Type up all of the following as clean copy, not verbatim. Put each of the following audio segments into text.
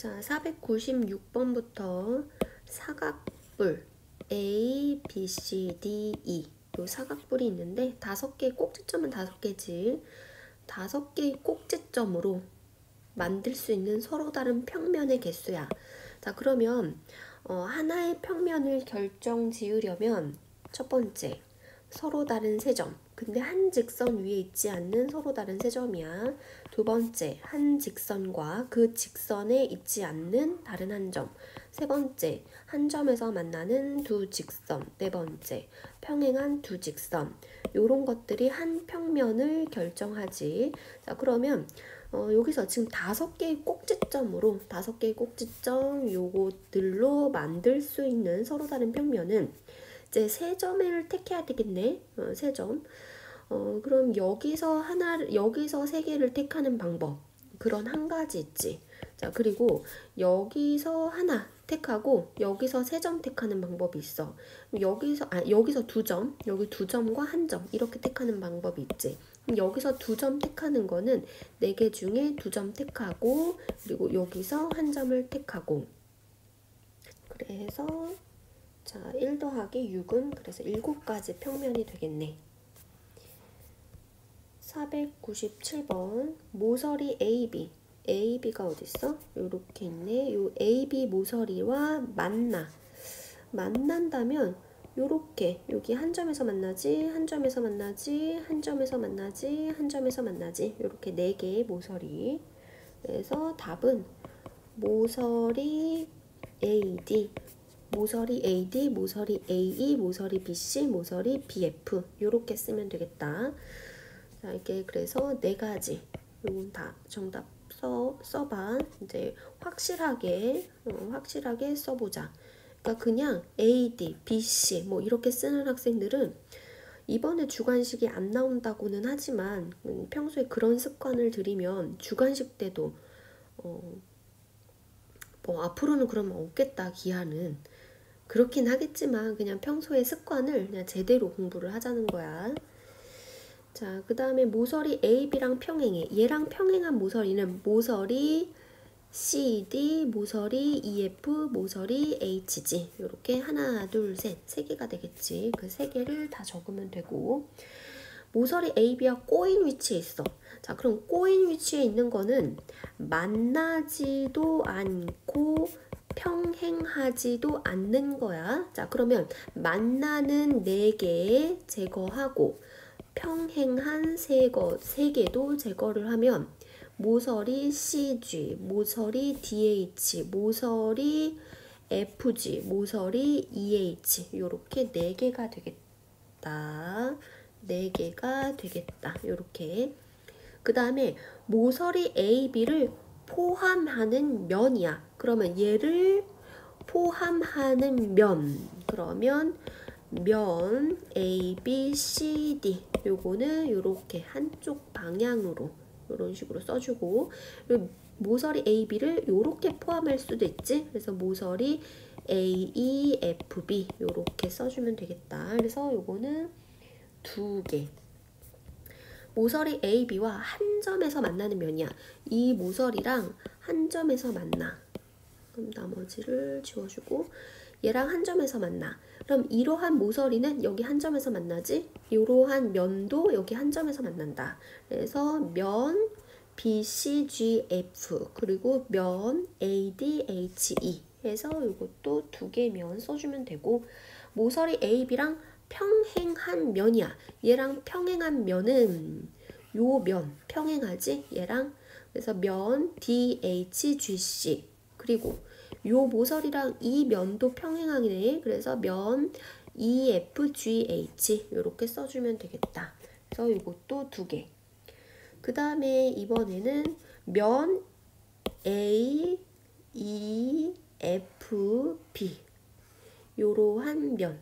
자, 496번부터 사각뿔 A, B, C, D, E 요 사각뿔이 있는데 5개의 꼭지점은 5개지. 5개의 꼭지점으로 만들 수 있는 서로 다른 평면의 개수야. 자, 그러면 하나의 평면을 결정 지으려면 첫 번째, 서로 다른 세 점. 근데 한 직선 위에 있지 않는 서로 다른 세 점이야. 두 번째, 한 직선과 그 직선에 있지 않는 다른 한 점. 세 번째, 한 점에서 만나는 두 직선. 네 번째, 평행한 두 직선. 요런 것들이 한 평면을 결정하지. 자, 그러면 여기서 지금 5개의 꼭지점으로 5개의 꼭지점 요것들로 만들 수 있는 서로 다른 평면은 이제 세 점을 택해야 되겠네. 세 점. 그럼 여기서 세 개를 택하는 방법. 그런 한 가지 있지. 자, 그리고 여기서 하나 택하고 여기서 세 점 택하는 방법이 있어. 여기서 두 점, 여기 두 점과 한 점 이렇게 택하는 방법이 있지. 여기서 두 점 택하는 거는 4개 중에 2점 택하고 그리고 여기서 한 점을 택하고 그래서 자, 1 더하기 6은 그래서 7가지 평면이 되겠네. 497번 모서리 AB AB가 어딨어? 요렇게 있네. 요 AB 모서리와 만난다면 요렇게 여기 한 점에서 만나지, 한 점에서 만나지, 한 점에서 만나지, 한 점에서 만나지. 요렇게 4개의 모서리. 그래서 답은 모서리 AD, 모서리 AD, 모서리 AE, 모서리 BC, 모서리 BF 요렇게 쓰면 되겠다. 자, 이게 그래서 4가지. 요건 다 정답 써봐. 이제 확실하게 써보자. 그러니까 그냥 AD, BC 뭐 이렇게 쓰는 학생들은 이번에 주관식이 안 나온다고는 하지만 평소에 그런 습관을 들이면 주관식 때도 뭐 앞으로는 그러면 없겠다 기한은 그렇긴 하겠지만 그냥 평소에 습관을 그냥 제대로 공부를 하자는 거야. 자, 그 다음에 모서리 AB랑 평행해. 얘랑 평행한 모서리는 모서리 CD, 모서리 EF, 모서리 HG 이렇게 하나, 둘, 셋, 3개가 되겠지. 그 3개를 다 적으면 되고 모서리 AB가 꼬인 위치에 있어. 자, 그럼 꼬인 위치에 있는 거는 만나지도 않고 평행하지도 않는 거야. 자, 그러면 만나는 4개 제거하고 평행한 3개도 제거를 하면 모서리 CG, 모서리 DH, 모서리 FG, 모서리 EH 요렇게 4개가 되겠다. 4개가 되겠다. 요렇게. 그 다음에 모서리 AB를 포함하는 면이야. 그러면 얘를 포함하는 면. 그러면 면 ABCD 요거는 요렇게 한쪽 방향으로 요런 식으로 써주고 모서리 AB를 요렇게 포함할 수도 있지. 그래서 모서리 AEFB 요렇게 써주면 되겠다. 그래서 요거는 2개. 모서리 AB와 한 점에서 만나는 면이야. 이 모서리랑 한 점에서 만나. 그럼 나머지를 지워주고 얘랑 한 점에서 만나. 그럼 이러한 모서리는 여기 한 점에서 만나지? 이러한 면도 여기 한 점에서 만난다. 그래서 면 BCGF 그리고 면 ADHE 해서 이것도 2개 면 써주면 되고 모서리 AB랑 평행한 면이야. 얘랑 평행한 면은 요 면 평행하지? 얘랑 그래서 면 DHGC 그리고 요 모서리랑 이 면도 평행하네. 그래서 면 EFGH 이렇게 써주면 되겠다. 그래서 이것도 2개. 그 다음에 이번에는 면 AEFB 요러한 면.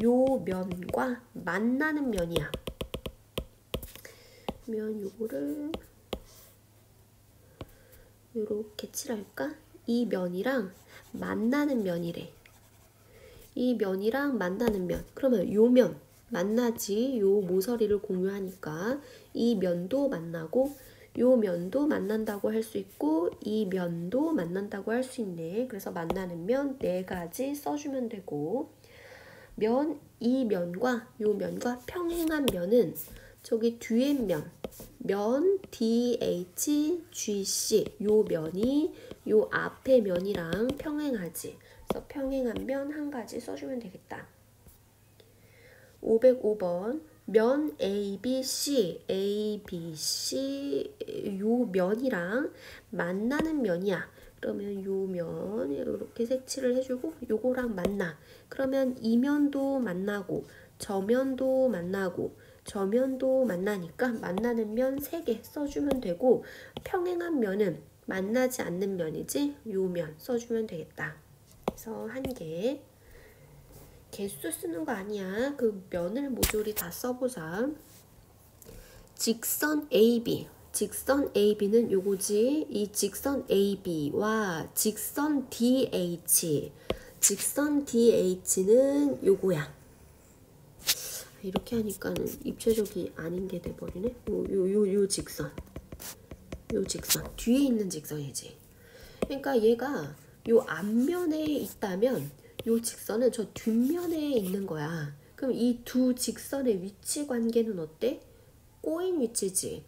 요 면과 만나는 면이야. 그러면 요거를 요렇게 칠할까? 이 면이랑 만나는 면이래. 이 면이랑 만나는 면. 그러면 요 면 만나지. 요 모서리를 공유하니까 이 면도 만나고 요 면도 만난다고 할 수 있고 이 면도 만난다고 할 수 있네. 그래서 만나는 면 네 가지 써주면 되고 이 면과 요 면과 평행한 면은 저기 뒤에 면 DHGC 요 면이 요 앞에 면이랑 평행하지. 그래서 평행한 면 한 가지 써주면 되겠다. 505번 면 ABC 요 면이랑 만나는 면이야. 그러면 요 면 이렇게 색칠을 해주고 요거랑 만나. 그러면 이 면도 만나고 저 면도 만나고 저 면도 만나니까 만나는 면 3개 써주면 되고 평행한 면은 만나지 않는 면이지 요 면 써주면 되겠다. 그래서 1개. 개수 쓰는 거 아니야. 그 면을 모조리 다 써보자. 직선 AB. 직선 AB는 요거지. 이 직선 AB와 직선 DH. 직선 DH는 요거야. 이렇게 하니까는 입체적이 아닌 게 돼버리네. 요 직선. 요 직선. 뒤에 있는 직선이지. 그러니까 얘가 요 앞면에 있다면 요 직선은 저 뒷면에 있는 거야. 그럼 이 두 직선의 위치 관계는 어때? 꼬인 위치지.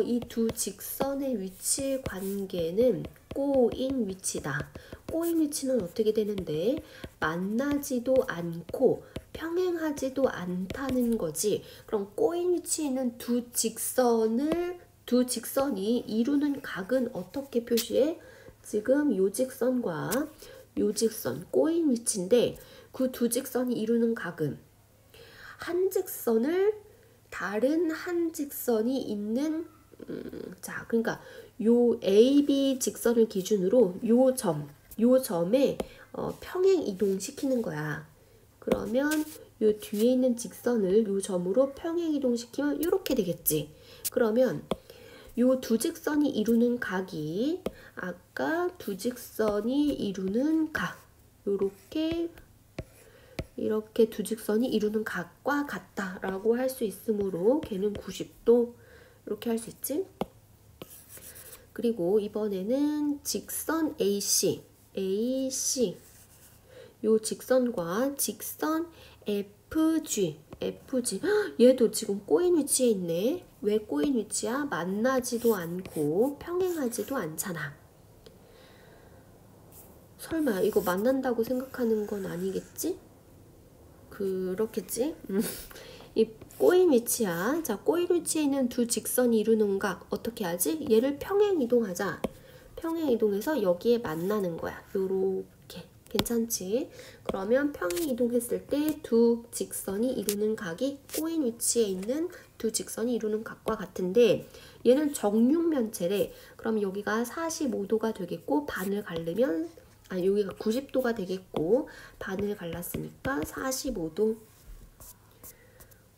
이 두 직선의 위치 관계는 꼬인 위치다. 꼬인 위치는 어떻게 되는데? 만나지도 않고 평행하지도 않다는 거지. 그럼 꼬인 위치에 있는 두 직선이 이루는 각은 어떻게 표시해? 지금 요 직선과 요 직선 꼬인 위치인데 그 두 직선이 이루는 각은 한 직선을 다른 한 직선이 있는 자 그러니까 요 AB 직선을 기준으로 요 점에 평행 이동시키는 거야. 그러면 요 뒤에 있는 직선을 요 점으로 평행 이동시키면 이렇게 되겠지. 그러면 요 두 직선이 이루는 각이 아까 두 직선이 이루는 각 이렇게 두 직선이 이루는 각과 같다라고 할 수 있으므로 걔는 90도 이렇게 할 수 있지. 그리고 이번에는 직선 AC 요 직선과 직선 FG 얘도 지금 꼬인 위치에 있네. 왜 꼬인 위치야? 만나지도 않고 평행하지도 않잖아. 설마 이거 만난다고 생각하는 건 아니겠지? 그렇겠지? 이 꼬인 위치야. 자, 꼬인 위치에 있는 두 직선이 이루는 각 어떻게 하지? 얘를 평행 이동하자. 평행 이동해서 여기에 만나는 거야. 요렇게. 괜찮지? 그러면 평행 이동했을 때 두 직선이 이루는 각이 꼬인 위치에 있는 두 직선이 이루는 각과 같은데 얘는 정육면체래. 그럼 여기가 45도가 되겠고 반을 가르면 여기가 90도가 되겠고 반을 갈랐으니까 45도.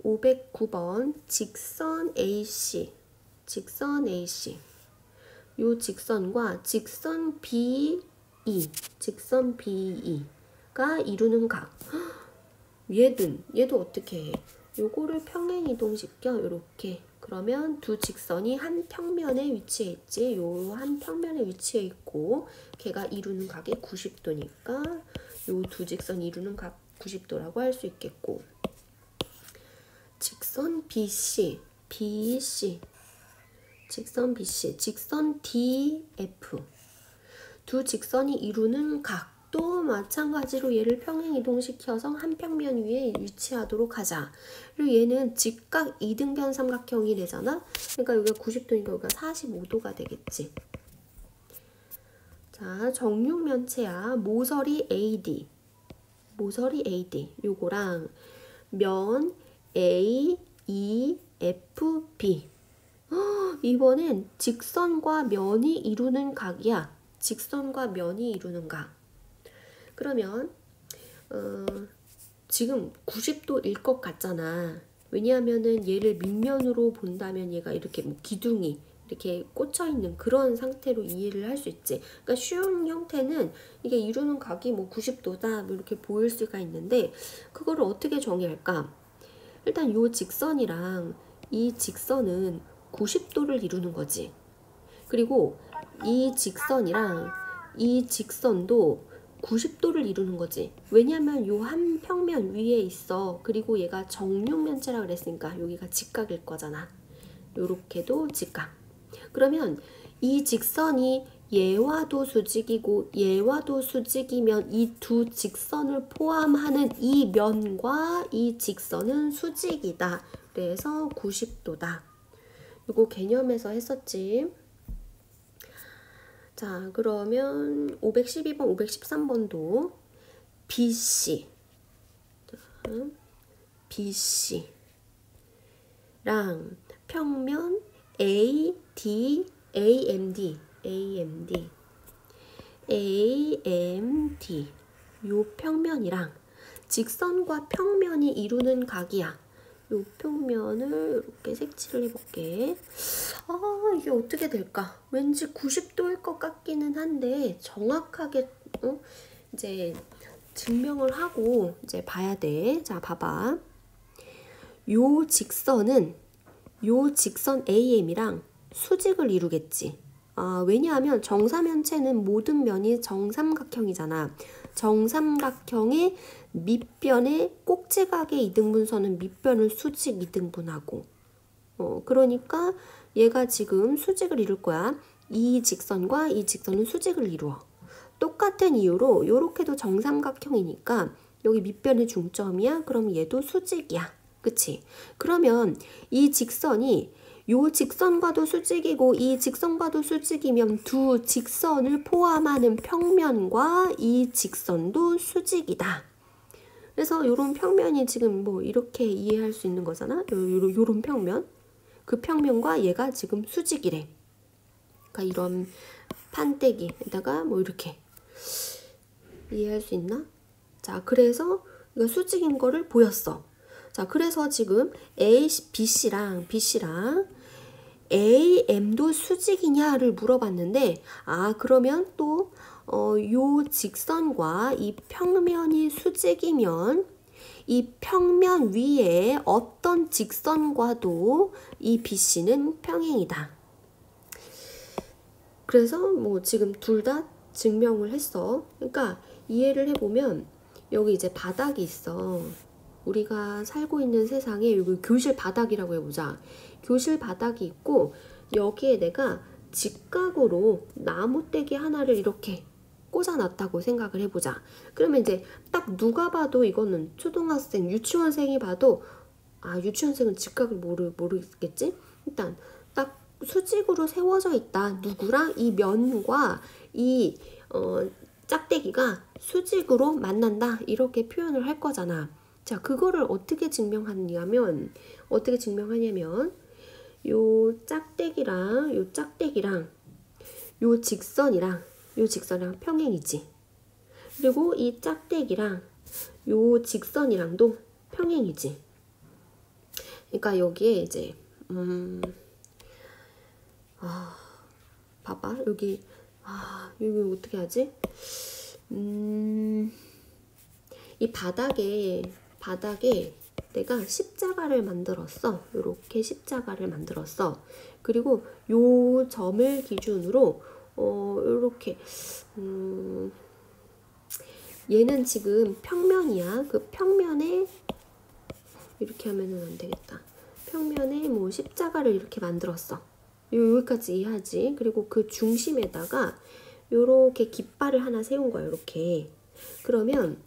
509번 직선 AC 요 직선과 직선 BE가 이루는 각. 얘도 어떻게 해? 요거를 평행 이동시켜 요렇게. 그러면 두 직선이 한 평면에 위치해 있지. 요 한 평면에 위치해 있고 걔가 이루는 각이 90도니까 요 두 직선이 이루는 각 90도라고 할 수 있겠고 직선 직선 DF 두 직선이 이루는 각도 마찬가지로 얘를 평행 이동시켜서 한 평면 위에 위치하도록 하자. 그리고 얘는 직각 이등변 삼각형이 되잖아. 그러니까 여기가 90도니까 여기가 45도가 되겠지. 자, 정육면체야. 모서리 AD 요거랑 면 AEFB 이번엔 직선과 면이 이루는 각이야. 직선과 면이 이루는 각. 그러면 지금 90도일 것 같잖아. 왜냐하면은 얘를 밑면으로 본다면 얘가 이렇게 뭐 기둥이 이렇게 꽂혀 있는 그런 상태로 이해를 할 수 있지. 그러니까 쉬운 형태는 이게 이루는 각이 뭐 90도다 뭐 이렇게 보일 수가 있는데 그거를 어떻게 정의할까? 일단 요 직선이랑 이 직선은 90도를 이루는 거지. 그리고 이 직선이랑 이 직선도 90도를 이루는 거지. 왜냐면 요 한 평면 위에 있어. 그리고 얘가 정육면체라 그랬으니까 여기가 직각일 거잖아. 요렇게도 직각. 그러면 이 직선이 얘와도 수직이고 얘와도 수직이면 이 두 직선을 포함하는 이 면과 이 직선은 수직이다. 그래서 90도다. 이거 개념에서 했었지. 자, 그러면 512번, 513번도 BC, BC랑 평면 AD, AMD 요 평면이랑 직선과 평면이 이루는 각이야. 요 평면을 이렇게 색칠을 해볼게. 이게 어떻게 될까? 왠지 90도일 것 같기는 한데 정확하게 이제 증명을 하고 이제 봐야 돼. 자, 봐봐. 요 직선 AM이랑 수직을 이루겠지. 왜냐하면 정사면체는 모든 면이 정삼각형이잖아. 정삼각형의 밑변의 꼭지각의 이등분선은 밑변을 수직 이등분하고 그러니까 얘가 지금 수직을 이룰 거야. 이 직선과 이 직선은 수직을 이루어. 똑같은 이유로 요렇게도 정삼각형이니까 여기 밑변의 중점이야. 그럼 얘도 수직이야. 그치? 그러면 이 직선이 요 직선과도 수직이고 이 직선과도 수직이면 두 직선을 포함하는 평면과 이 직선도 수직이다. 그래서 요런 평면이 지금 뭐 이렇게 이해할 수 있는 거잖아. 요런 평면. 그 평면과 얘가 지금 수직이래. 그러니까 이런 판때기에다가 뭐 이렇게 이해할 수 있나? 자, 그래서 이거 수직인 거를 보였어. 자, 그래서 지금 BC랑 AM도 수직이냐를 물어봤는데 그러면 또 요 직선과 이 평면이 수직이면 이 평면 위에 어떤 직선과도 이 BC는 평행이다. 그래서 뭐 지금 둘 다 증명을 했어. 그러니까 이해를 해보면 여기 이제 바닥이 있어. 우리가 살고 있는 세상에 여기 교실 바닥이라고 해보자. 교실 바닥이 있고 여기에 내가 직각으로 나무떼기 하나를 이렇게 꽂아놨다고 생각을 해보자. 그러면 이제 딱 누가 봐도 이거는 초등학생, 유치원생이 봐도 유치원생은 직각을 모르겠지? 일단 딱 수직으로 세워져 있다. 누구랑 이 면과 이 짝대기가 수직으로 만난다. 이렇게 표현을 할 거잖아. 자, 그거를 어떻게 증명하냐면 요 짝대기랑 요 직선이랑 평행이지. 그리고 이 짝대기랑 요 직선이랑도 평행이지. 그러니까 여기에 이제 봐봐. 여기 어떻게 하지? 이 바닥에 내가 십자가를 만들었어. 이렇게 십자가를 만들었어. 그리고 요 점을 기준으로 이렇게 얘는 지금 평면이야. 그 평면에 이렇게 하면은 안 되겠다. 평면에 뭐 십자가를 이렇게 만들었어. 여기까지 이해하지? 그리고 그 중심에다가 요렇게 깃발을 하나 세운 거야. 이렇게. 그러면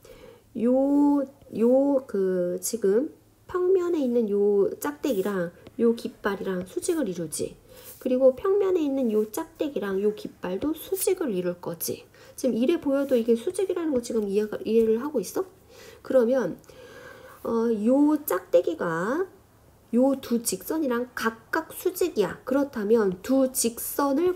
그 지금 평면에 있는 요 짝대기랑 요 깃발이랑 수직을 이루지. 그리고 평면에 있는 요 짝대기랑 요 깃발도 수직을 이룰 거지. 지금 이래 보여도 이게 수직이라는 거 지금 이해를 하고 있어? 그러면 요 짝대기가 요 두 직선이랑 각각 수직이야. 그렇다면 두 직선이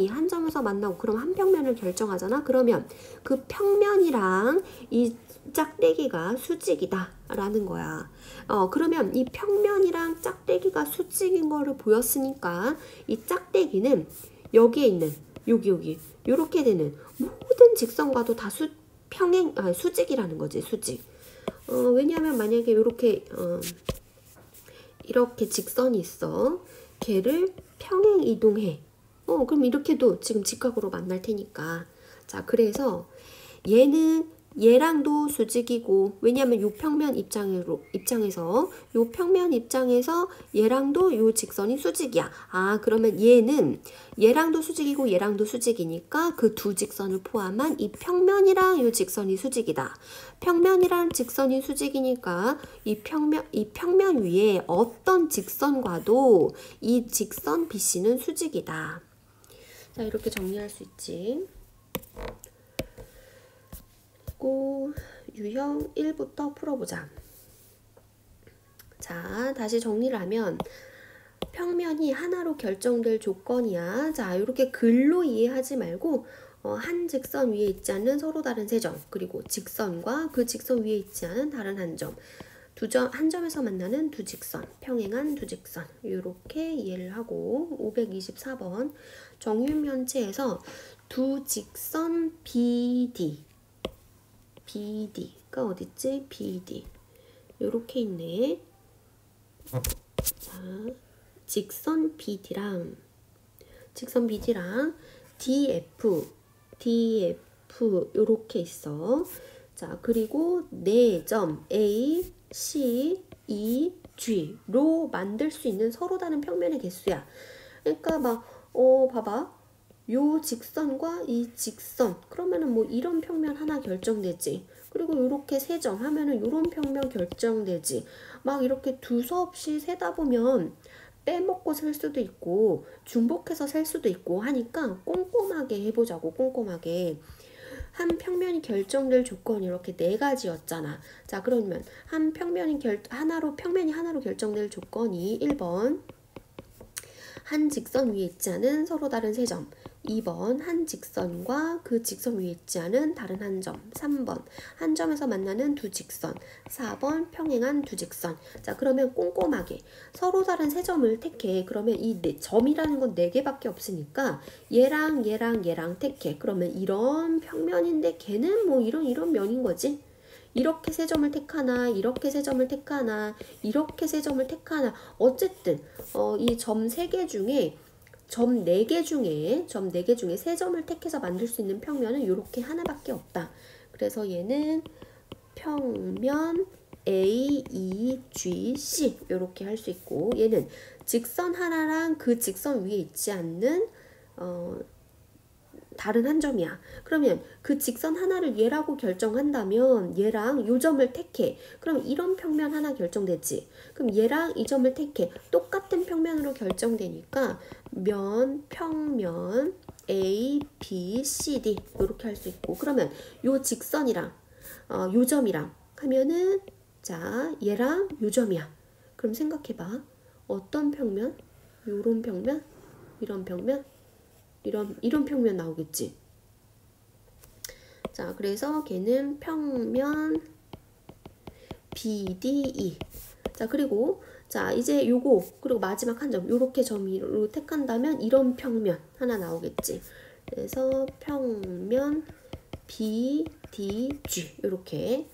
한 점에서 만나고 그럼 한 평면을 결정하잖아. 그러면 그 평면이랑 이 짝대기가 수직이다 라는 거야. 그러면 이 평면이랑 짝대기가 수직인 거를 보였으니까 이 짝대기는 여기에 있는 여기 요렇게 되는 모든 직선과도 다 수직이라는 거지. 수직. 왜냐하면 만약에 요렇게 이렇게 직선이 있어. 걔를 평행 이동해. 그럼 이렇게도 지금 직각으로 만날 테니까. 자, 그래서 얘는 얘랑도 수직이고, 왜냐면 요 평면 입장에서 요 평면 입장에서 얘랑도 요 직선이 수직이야. 아, 그러면 얘는 얘랑도 수직이고 얘랑도 수직이니까 그 두 직선을 포함한 이 평면이랑 요 직선이 수직이다. 평면이랑 직선이 수직이니까 이 평면 위에 어떤 직선과도 이 직선 BC는 수직이다. 자, 이렇게 정리할 수 있지. 유형 1부터 풀어보자. 자, 다시 정리를 하면 평면이 하나로 결정될 조건이야. 자, 이렇게 글로 이해하지 말고 한 직선 위에 있지 않는 서로 다른 세 점, 그리고 직선과 그 직선 위에 있지 않은 다른 한 점, 한 점에서 만나는 두 직선, 평행한 두 직선, 이렇게 이해를 하고 524번 정육면체에서 두 직선 BD가 어딨지? BD 요렇게 있네. 자, 직선 BD랑 DF 요렇게 있어. 자, 그리고 네 점 A, C, E, G로 만들 수 있는 서로 다른 평면의 개수야. 그러니까 막 봐봐. 요 직선과 이 직선, 그러면은 뭐 이런 평면 하나 결정되지. 그리고 요렇게 세 점 하면은 요런 평면 결정되지. 막 이렇게 두서없이 세다 보면 빼먹고 셀 수도 있고 중복해서 셀 수도 있고 하니까 꼼꼼하게 해보자고. 꼼꼼하게. 한 평면이 결정될 조건이 이렇게 네 가지였잖아. 자, 그러면 평면이 하나로 결정될 조건이 1번 한 직선 위에 있지 않은 서로 다른 세 점, 2번 한 직선과 그 직선 위에 있지 않은 다른 한 점, 3번 한 점에서 만나는 두 직선, 4번 평행한 두 직선. 자, 그러면 꼼꼼하게 서로 다른 세 점을 택해. 그러면 이 점이라는 건 4개밖에 없으니까 얘랑 택해. 그러면 이런 평면인데 걔는 뭐 이런 면인 거지. 이렇게 세 점을 택하나, 이렇게 세 점을 택하나, 이렇게 세 점을 택하나. 어쨌든 이 점 3개 중에 점 4개 중에 세 점을 택해서 만들 수 있는 평면은 이렇게 하나밖에 없다. 그래서 얘는 평면 A, E, G, C 이렇게 할 수 있고, 얘는 직선 하나랑 그 직선 위에 있지 않는 다른 한 점이야. 그러면 그 직선 하나를 얘라고 결정한다면 얘랑 요 점을 택해. 그럼 이런 평면 하나 결정되지. 그럼 얘랑 이 점을 택해. 똑같은 평면으로 결정되니까 평면 A, B, C, D 이렇게 할 수 있고, 그러면 요 직선이랑 요 점이랑 하면은 자, 얘랑 요 점이야. 그럼 생각해봐. 어떤 평면? 요런 평면? 이런 평면? 이런 평면 나오겠지. 자, 그래서 걔는 평면 BDE. 자, 그리고 자, 이제 요거 그리고 마지막 한 점 요렇게 점으로 택한다면 이런 평면 하나 나오겠지. 그래서 평면 BDG 요렇게.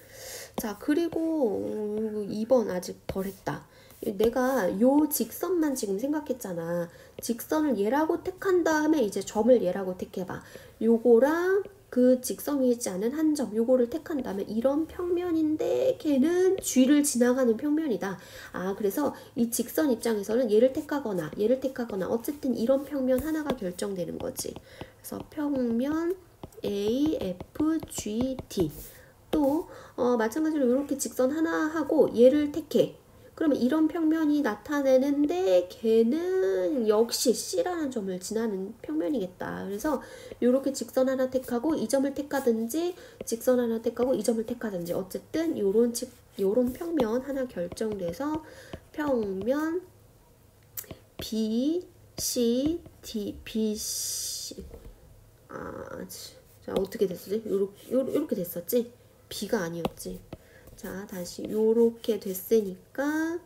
자, 그리고 2번 아직 덜 했다. 내가 요 직선만 지금 생각했잖아. 직선을 얘라고 택한 다음에 이제 점을 얘라고 택해봐. 요거랑 그 직선 위에 있지 않은 한 점, 요거를 택한 다음에 이런 평면인데 걔는 G를 지나가는 평면이다. 아, 그래서 이 직선 입장에서는 얘를 택하거나 어쨌든 이런 평면 하나가 결정되는 거지. 그래서 평면 A, F, G, D. 또 마찬가지로 이렇게 직선 하나 하고 얘를 택해. 그러면 이런 평면이 나타내는데 걔는 역시 C라는 점을 지나는 평면이겠다. 그래서 이렇게 직선 하나 택하고 이 점을 택하든지 직선 하나 택하고 이 점을 택하든지 어쨌든 요런 평면 하나 결정돼서 평면 B, C, D, B, C. 자, 어떻게 됐었지? 요렇게 됐었지? B가 아니었지. 자, 다시 요렇게 됐으니까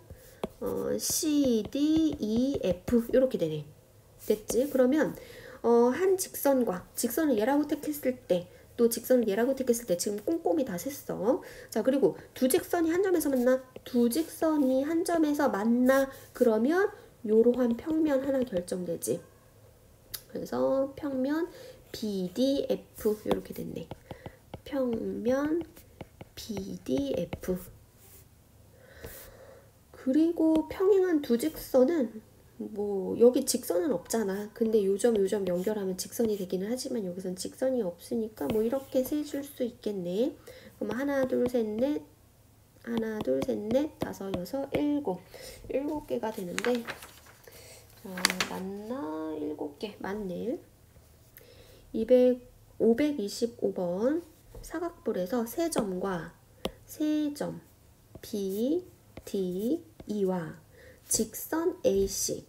C, D, E, F 요렇게 되네. 됐지? 그러면 한 직선을 얘라고 택했을 때 또 직선을 얘라고 택했을 때 지금 꼼꼼히 다 셌어. 자, 그리고 두 직선이 한 점에서 만나? 두 직선이 한 점에서 만나? 그러면 요러한 평면 하나 결정되지. 그래서 평면 BDF 이렇게 됐네. 평면 BDF. 그리고 평행한 두 직선은 뭐 여기 직선은 없잖아. 근데 요점 연결하면 직선이 되기는 하지만 여기선 직선이 없으니까 뭐 이렇게 세줄 수 있겠네. 그럼 하나 둘 셋 넷, 하나 둘 셋 넷, 다섯 여섯 일곱, 7개가 되는데, 맞나? 7개 맞네. 525번 사각뿔에서 세 점과 세 점 B, D, E와 직선 AC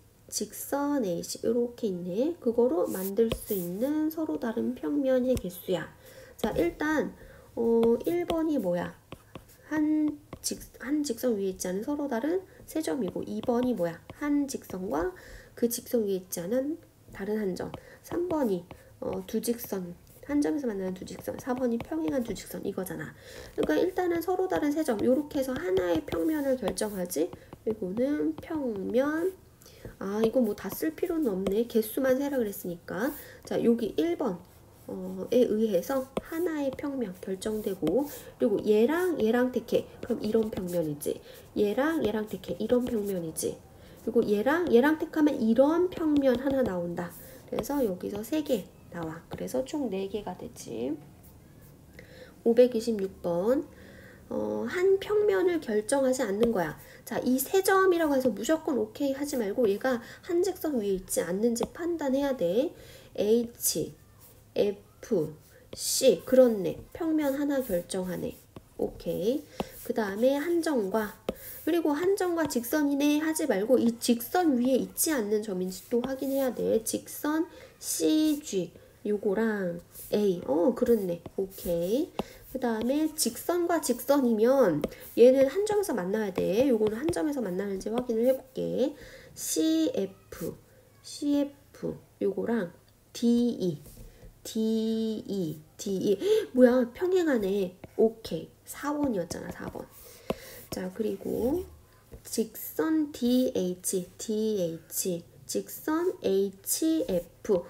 이렇게 있네. 그거로 만들 수 있는 서로 다른 평면의 개수야. 자, 일단 1번이 뭐야? 한 직선 위에 있지 않은 서로 다른 세 점이고, 2번이 뭐야? 한 직선과 그 직선 위에 있지 않은 다른 한 점. 3번이 두 직선, 한 점에서 만나는 두 직선. 4번이 평행한 두 직선 이거잖아. 그러니까 일단은 서로 다른 세 점 요렇게 해서 하나의 평면을 결정하지. 이거는 평면, 이거 뭐 다 쓸 필요는 없네. 개수만 세라 그랬으니까. 자, 여기 1번 에 의해서 하나의 평면 결정되고, 그리고 얘랑 택해. 그럼 이런 평면이지. 얘랑 택해. 이런 평면이지. 그리고 얘랑 택하면 이런 평면 하나 나온다. 그래서 여기서 3개 나와. 그래서 총 4개가 되지. 526번 한 평면을 결정하지 않는 거야. 자, 이 세 점이라고 해서 무조건 오케이 하지 말고 얘가 한 직선 위에 있지 않는지 판단해야 돼. H, F, C. 그렇네. 평면 하나 결정하네. 오케이. 그 다음에 한점과, 그리고 한점과 직선이네 하지 말고 이 직선 위에 있지 않는 점인지 또 확인해야 돼. 직선 CG 요거랑 A. 그렇네. 오케이. 그 다음에 직선과 직선이면 얘는 한 점에서 만나야 돼. 요거는 한 점에서 만나는지 확인을 해볼게. CF 요거랑 DE 뭐야, 평행하네. 오케이. 4번이었잖아. 4번. 자, 그리고 직선 DH 직선 HF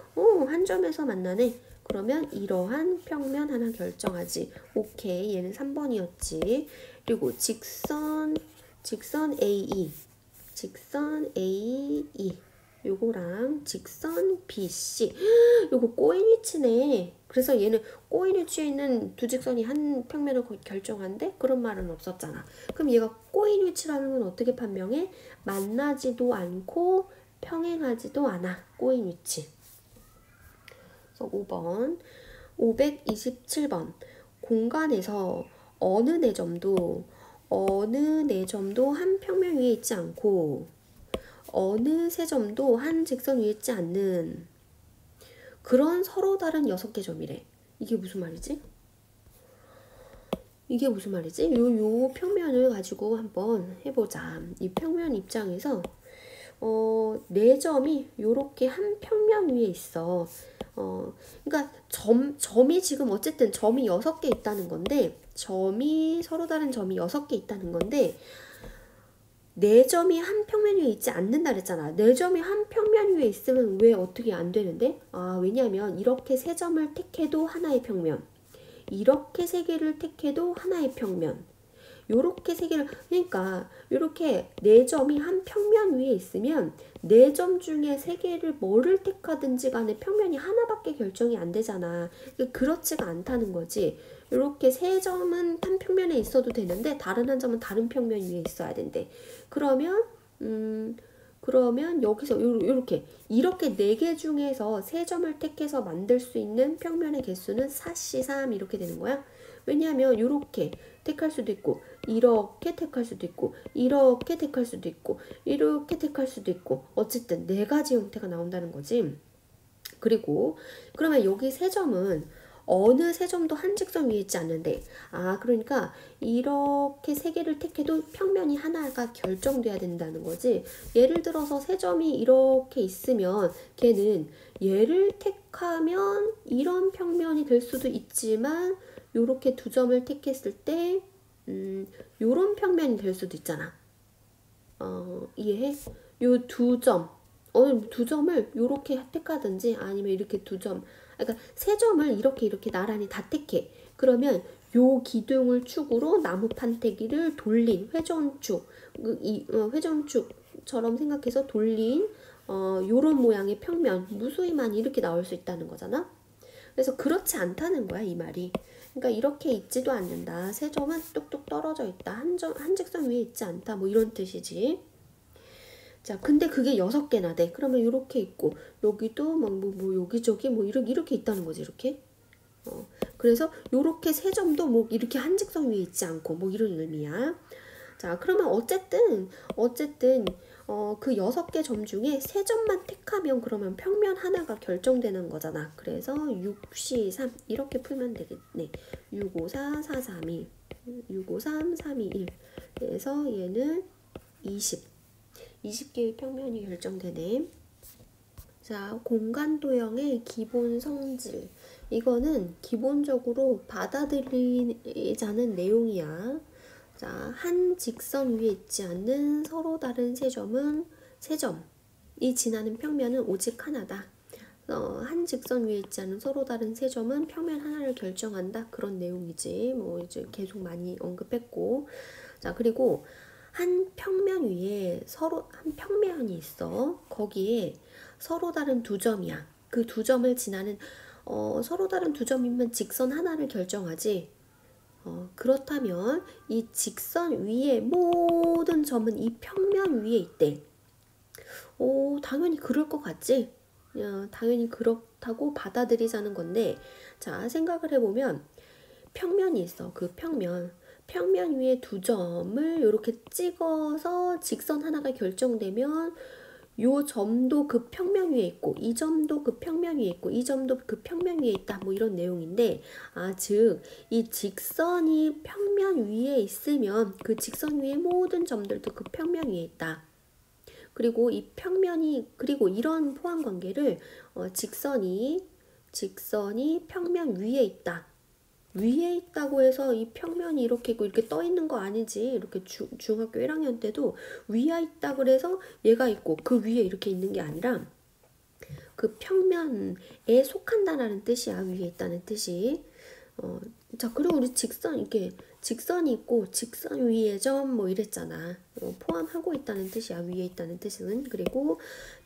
한 점에서 만나네. 그러면 이러한 평면 하나 결정하지. 오케이. 얘는 3번이었지. 그리고 직선 AE 요거랑 직선 BC 요거 꼬인 위치네. 그래서 얘는 꼬인 위치에 있는 두 직선이 한 평면을 결정한대? 그런 말은 없었잖아. 그럼 얘가 꼬인 위치라는 건 어떻게 판명해? 만나지도 않고 평행하지도 않아. 꼬인 위치. 그래서 5번 527번 공간에서 어느 네 점도 한 평면 위에 있지 않고 어느 세 점도 한 직선 위에 있지 않는 그런 서로 다른 6개 점이래. 이게 무슨 말이지? 요 평면을 가지고 한번 해보자. 이 평면 입장에서 네 점이 요렇게 한 평면 위에 있어. 그러니까 점이 지금 어쨌든 점이 6개 있다는 건데, 서로 다른 점이 6개 있다는 건데, 네 점이 한 평면 위에 있지 않는다 그랬잖아. 네 점이 한 평면 위에 있으면 왜 어떻게 안 되는데? 왜냐면 이렇게 세 점을 택해도 하나의 평면, 이렇게 세 개를 택해도 하나의 평면, 요렇게 세 개를, 그러니까 요렇게 네 점이 한 평면 위에 있으면 네 점 중에 세 개를 뭐를 택하든지 간에 평면이 하나밖에 결정이 안 되잖아. 그렇지가 않다는 거지. 요렇게 세 점은 한 평면에 있어도 되는데 다른 한 점은 다른 평면 위에 있어야 된대. 그러면 여기서 이렇게 4개 중에서 세 점을 택해서 만들 수 있는 평면의 개수는 4C3 이렇게 되는 거야. 왜냐하면 이렇게 택할 수도 있고, 이렇게 택할 수도 있고, 이렇게 택할 수도 있고, 이렇게 택할 수도 있고, 어쨌든 4가지 형태가 나온다는 거지. 그리고 그러면 여기 세 점은 어느 세 점도 한 직선 위에 있지 않는데, 그러니까 이렇게 세 개를 택해도 평면이 하나가 결정돼야 된다는 거지. 예를 들어서 세 점이 이렇게 있으면 걔는 얘를 택하면 이런 평면이 될 수도 있지만 요렇게 두 점을 택했을 때 요런 평면이 될 수도 있잖아. 이해해? 요 두 점, 두 점을 요렇게 택하든지 아니면 이렇게 두 점, 그러니까 세 점을 이렇게 나란히 다 택해. 그러면 요 기둥을 축으로 나무 판때기를 돌린 회전축, 회전축처럼 생각해서 돌린 요런 모양의 평면, 무수히만 이렇게 나올 수 있다는 거잖아. 그래서 그렇지 않다는 거야, 이 말이. 그러니까 이렇게 있지도 않는다. 세 점은 뚝뚝 떨어져 있다. 한 직선 위에 있지 않다. 뭐 이런 뜻이지. 자, 근데 그게 6개나 돼. 그러면 이렇게 있고, 여기도 뭐 여기저기 뭐 이렇게 있다는 거지, 이렇게. 그래서 요렇게 세 점도 뭐 이렇게 한 직선 위에 있지 않고 뭐 이런 의미야. 자, 그러면 어쨌든 그 6개 점 중에 세 점만 택하면 그러면 평면 하나가 결정되는 거잖아. 그래서 6, 4, 3 이렇게 풀면 되겠네. 6, 5, 4, 4, 3, 2 6, 5, 3, 3, 2, 1 그래서 얘는 20개의 평면이 결정되네. 자, 공간도형의 기본 성질. 이거는 기본적으로 받아들이자는 내용이야. 자, 한 직선 위에 있지 않는 서로 다른 세 점은 세 점이 지나는 평면은 오직 하나다. 한 직선 위에 있지 않은 서로 다른 세 점은 평면 하나를 결정한다. 그런 내용이지. 뭐 이제 계속 많이 언급했고. 자, 그리고 한 평면 위에 한 평면이 있어. 거기에 서로 다른 두 점이야. 그 두 점을 지나는 서로 다른 두 점이면 직선 하나를 결정하지. 그렇다면 이 직선 위에 모든 점은 이 평면 위에 있대. 당연히 그럴 것 같지? 당연히 그렇다고 받아들이자는 건데, 자, 생각을 해보면 평면이 있어. 그 평면 위에 두 점을 이렇게 찍어서 직선 하나가 결정되면 요 점도 그 평면 위에 있고 이 점도 그 평면 위에 있고 이 점도 그 평면 위에 있다. 뭐 이런 내용인데, 즉 이 직선이 평면 위에 있으면 그 직선 위에 모든 점들도 그 평면 위에 있다. 그리고 이 평면이, 그리고 이런 포함 관계를 직선이 평면 위에 있다. 위에 있다고 해서 이 평면이 이렇게 있고 이렇게 떠 있는 거 아니지. 이렇게 중학교 1학년 때도 위에 있다 그래서 얘가 있고 그 위에 이렇게 있는 게 아니라 그 평면에 속한다라는 뜻이야. 위에 있다는 뜻이. 자, 그리고 우리 직선이 있고 직선 위에 점 뭐 이랬잖아. 포함하고 있다는 뜻이야. 위에 있다는 뜻은. 그리고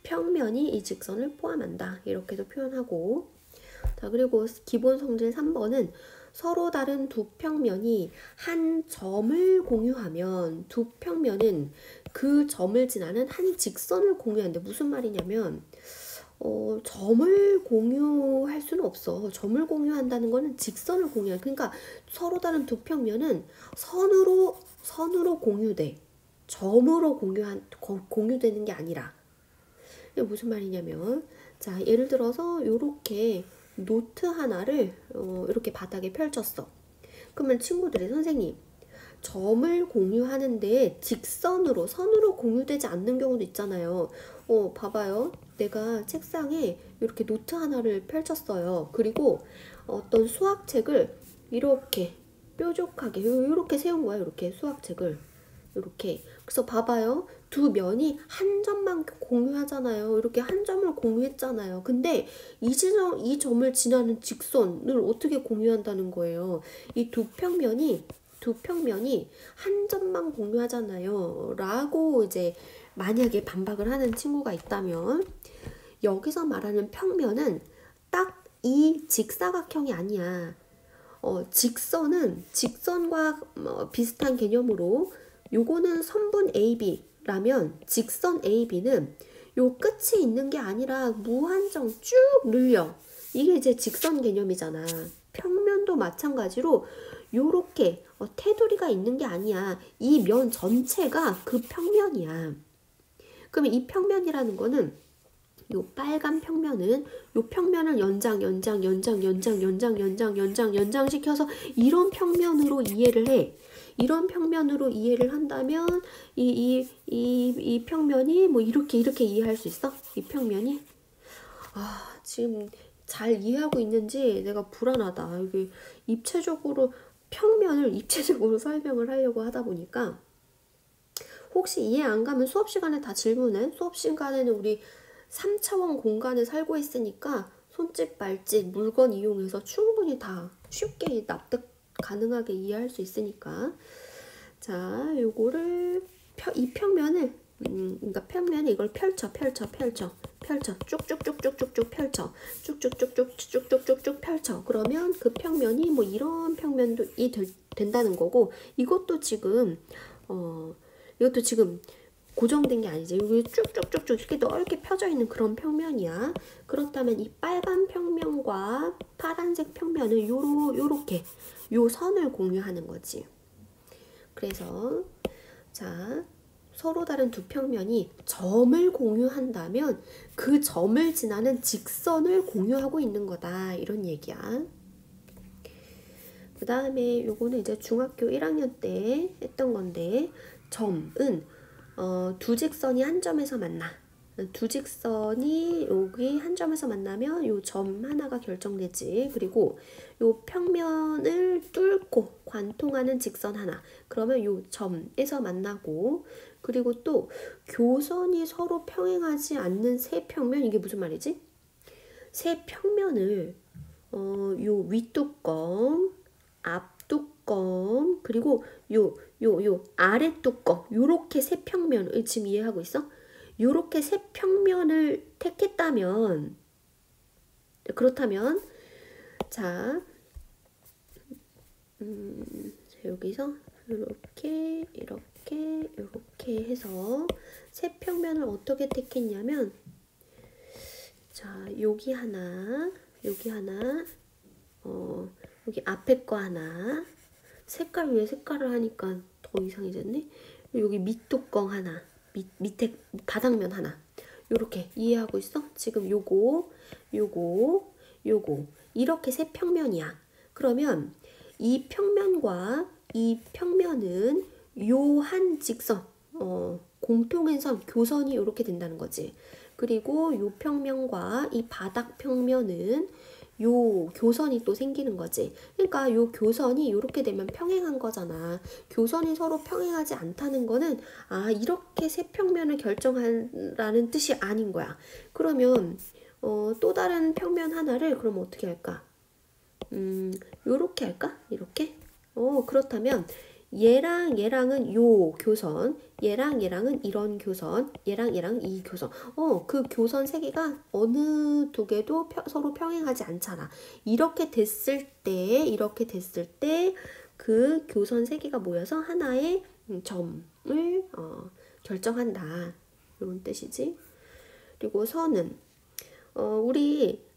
평면이 이 직선을 포함한다. 이렇게도 표현하고. 자, 그리고 기본 성질 3번은 서로 다른 두 평면이 한 점을 공유하면 두 평면은 그 점을 지나는 한 직선을 공유하는데, 무슨 말이냐면 점을 공유할 수는 없어. 점을 공유한다는 거는 직선을 공유해. 그러니까 서로 다른 두 평면은 선으로 공유돼. 점으로 공유되는 게 아니라. 이게 무슨 말이냐면, 자, 예를 들어서 요렇게 노트 하나를 이렇게 바닥에 펼쳤어. 그러면 친구들이, 선생님, 점을 공유하는데 선으로 공유되지 않는 경우도 있잖아요. 봐봐요. 내가 책상에 이렇게 노트 하나를 펼쳤어요. 그리고 어떤 수학책을 이렇게 뾰족하게 이렇게 세운 거야. 이렇게 수학책을 이렇게. 그래서 봐봐요. 두 면이 한 점만 공유하잖아요. 이렇게 한 점을 공유했잖아요. 근데 이 점을 지나는 직선을 어떻게 공유한다는 거예요. 이 두 평면이 한 점만 공유하잖아요. 라고 이제 만약에 반박을 하는 친구가 있다면, 여기서 말하는 평면은 딱 이 직사각형이 아니야. 직선은 직선과 비슷한 개념으로, 요거는 선분 AB라면 직선 AB는 요 끝이 있는 게 아니라 무한정 쭉 늘려. 이게 이제 직선 개념이잖아. 평면도 마찬가지로 요렇게 테두리가 있는 게 아니야. 이 면 전체가 그 평면이야. 그러면 이 평면이라는 거는 요 빨간 평면은 요 평면을 연장시켜서 이런 평면으로 이해를 해. 이런 평면으로 이해를 한다면 이 평면이 뭐 이렇게 이해할 수 있어? 이 평면이 지금 잘 이해하고 있는지 내가 불안하다. 여기 평면을 입체적으로 설명을 하려고 하다 보니까 혹시 이해 안 가면 수업 시간에 다 질문해. 수업 시간에는 우리 3차원 공간에 살고 있으니까 손짓, 발짓, 물건 이용해서 충분히 다 쉽게 납득 가능하게 이해할 수 있으니까. 자, 요거를 이 평면을 그러니까 평면에 이걸 펼쳐 쭉쭉쭉쭉쭉쭉 펼쳐 쭉쭉쭉쭉쭉쭉쭉 펼쳐. 그러면 그 평면이 뭐 이런 평면도 된다는 거고, 이것도 지금 고정된 게 아니지. 여기 쭉쭉쭉쭉 이렇게 넓게 펴져 있는 그런 평면이야. 그렇다면 이 빨간 평면과 파란색 평면은 요렇게 요 선을 공유하는 거지. 그래서 자, 서로 다른 두 평면이 점을 공유한다면 그 점을 지나는 직선을 공유하고 있는 거다. 이런 얘기야. 그 다음에 요거는 이제 중학교 1학년 때 했던 건데, 점은 두 직선이 한 점에서 만나. 두 직선이 여기 한 점에서 만나면 요 점 하나가 결정되지. 그리고 요 평면을 뚫고 관통하는 직선 하나. 그러면 요 점에서 만나고, 그리고 또 교선이 서로 평행하지 않는 세 평면, 이게 무슨 말이지? 세 평면을 요 윗뚜껑, 앞뚜껑, 그리고 요 아래 뚜껑, 요렇게 세 평면을 지금 이해하고 있어? 요렇게 세 평면을 택했다면, 그렇다면 자, 여기서 이렇게 해서 세 평면을 어떻게 택했냐면, 자, 여기 하나, 여기 앞에 거 하나, 색깔 위에 색깔을 하니까 더 이상해졌네. 여기 밑뚜껑 하나, 밑에 바닥면 하나, 요렇게 이해하고 있어? 지금 요거 이렇게 세 평면이야. 그러면 이 평면과 이 평면은 요 한 직선, 공통의 선, 교선이 이렇게 된다는 거지. 그리고 요 평면과 이 바닥 평면은 요 교선이 또 생기는 거지. 그러니까 요 교선이 이렇게 되면 평행한 거잖아. 교선이 서로 평행하지 않다는 거는 이렇게 세 평면을 결정하라는 뜻이 아닌 거야. 그러면 또 다른 평면 하나를 그럼 어떻게 할까? 요렇게 할까? 이렇게? 그렇다면 얘랑은 요 교선, 얘랑은 이런 교선, 얘랑은 이 교선. 그 교선 세 개가 어느 두 개도 서로 평행하지 않잖아. 이렇게 됐을 때 그 교선 세 개가 모여서 하나의 점을 결정한다. 이런 뜻이지. 그리고 선은 우리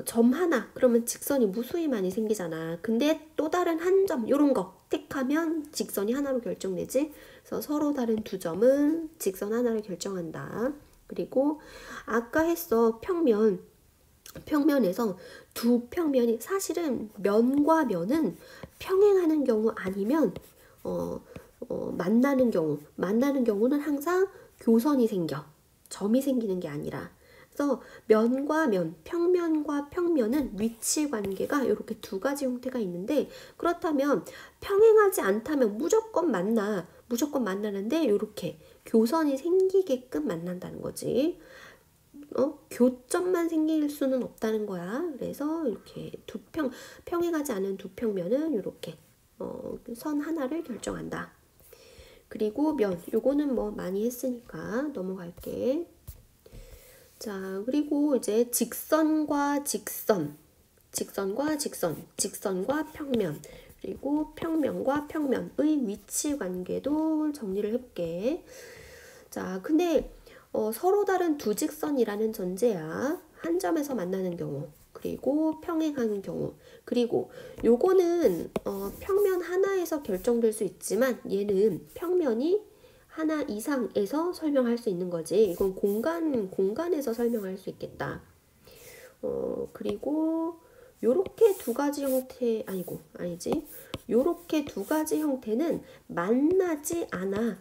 점 하나 그러면 직선이 무수히 많이 생기잖아. 근데 또 다른 한 점 요런 거 택하면 직선이 하나로 결정되지. 그래서 서로 다른 두 점은 직선 하나를 결정한다. 그리고 아까 했어 평면에서 두 평면이 사실은 면과 면은 평행하는 경우 아니면 만나는 경우는 항상 교선이 생겨. 점이 생기는 게 아니라. 그래서 면과 면, 평면과 평면은 위치 관계가 이렇게 두 가지 형태가 있는데, 그렇다면 평행하지 않다면 무조건 만나는데 이렇게 교선이 생기게끔 만난다는 거지. 교점만 생길 수는 없다는 거야. 그래서 이렇게 평행하지 않은 두 평면은 이렇게 선 하나를 결정한다. 그리고 면, 요거는 뭐 많이 했으니까 넘어갈게. 자, 그리고 이제 직선과 평면, 그리고 평면과 평면의 위치 관계도 정리를 해볼게. 자, 근데 서로 다른 두 직선이라는 전제야. 한 점에서 만나는 경우, 그리고 평행하는 경우, 그리고 요거는 평면 하나에서 결정될 수 있지만 얘는 평면이 하나 이상에서 설명할 수 있는 거지. 이건 공간에서 설명할 수 있겠다. 그리고 요렇게 두 가지 형태, 아니지. 요렇게 두 가지 형태는 만나지 않아.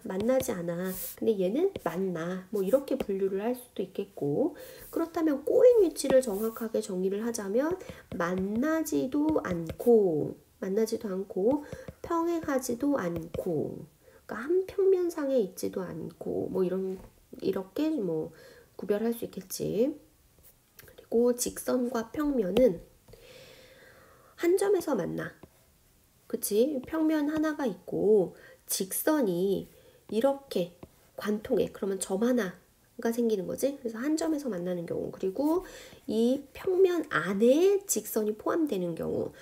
근데 얘는 만나. 뭐 이렇게 분류를 할 수도 있겠고. 그렇다면 꼬인 위치를 정확하게 정의를 하자면 만나지도 않고, 평행하지도 않고, 그러니까 한 평면상에 있지도 않고, 뭐 이렇게 뭐 구별할 수 있겠지. 그리고 직선과 평면은 한 점에서 만나. 그치? 평면 하나가 있고 직선이 이렇게 관통해. 그러면 점 하나가 생기는 거지. 그래서 한 점에서 만나는 경우. 그리고 이 평면 안에 직선이 포함되는 경우.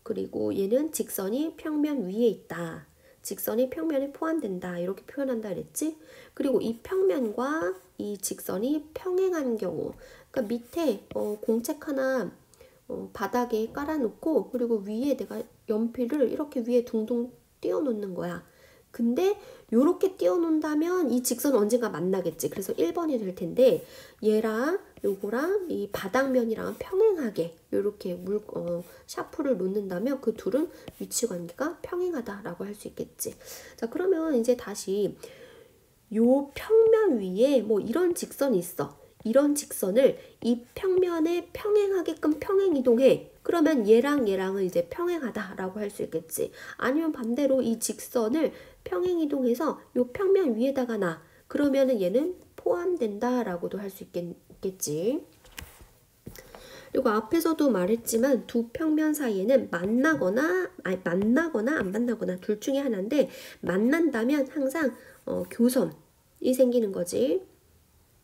그리고 얘는 직선이 평면 위에 있다. 직선이 평면에 포함된다. 이렇게 표현한다 그랬지? 그리고 이 평면과 이 직선이 평행한 경우. 그러니까 밑에 공책 하나 바닥에 깔아놓고 그리고 위에 내가 연필을 이렇게 위에 둥둥 띄워놓는 거야. 근데 요렇게 띄워놓는다면 이 직선은 언젠가 만나겠지. 그래서 1번이 될 텐데 얘랑 요거랑 이 바닥면이랑 평행하게 요렇게 샤프를 놓는다면 그 둘은 위치관계가 평행하다라고 할 수 있겠지. 자, 그러면 이제 다시 요 평면 위에 뭐 이런 직선이 있어. 이런 직선을 이 평면에 평행하게끔 평행 이동해. 그러면 얘랑은 이제 평행하다라고 할 수 있겠지. 아니면 반대로 이 직선을 평행 이동해서 요 평면 위에다가 놔. 그러면은 얘는 포함된다라고도 할 수 있겠지. 그리고 앞에서도 말했지만 두 평면 사이에는 만나거나 안 만나거나 둘 중에 하나인데 만난다면 항상 교선이 생기는 거지.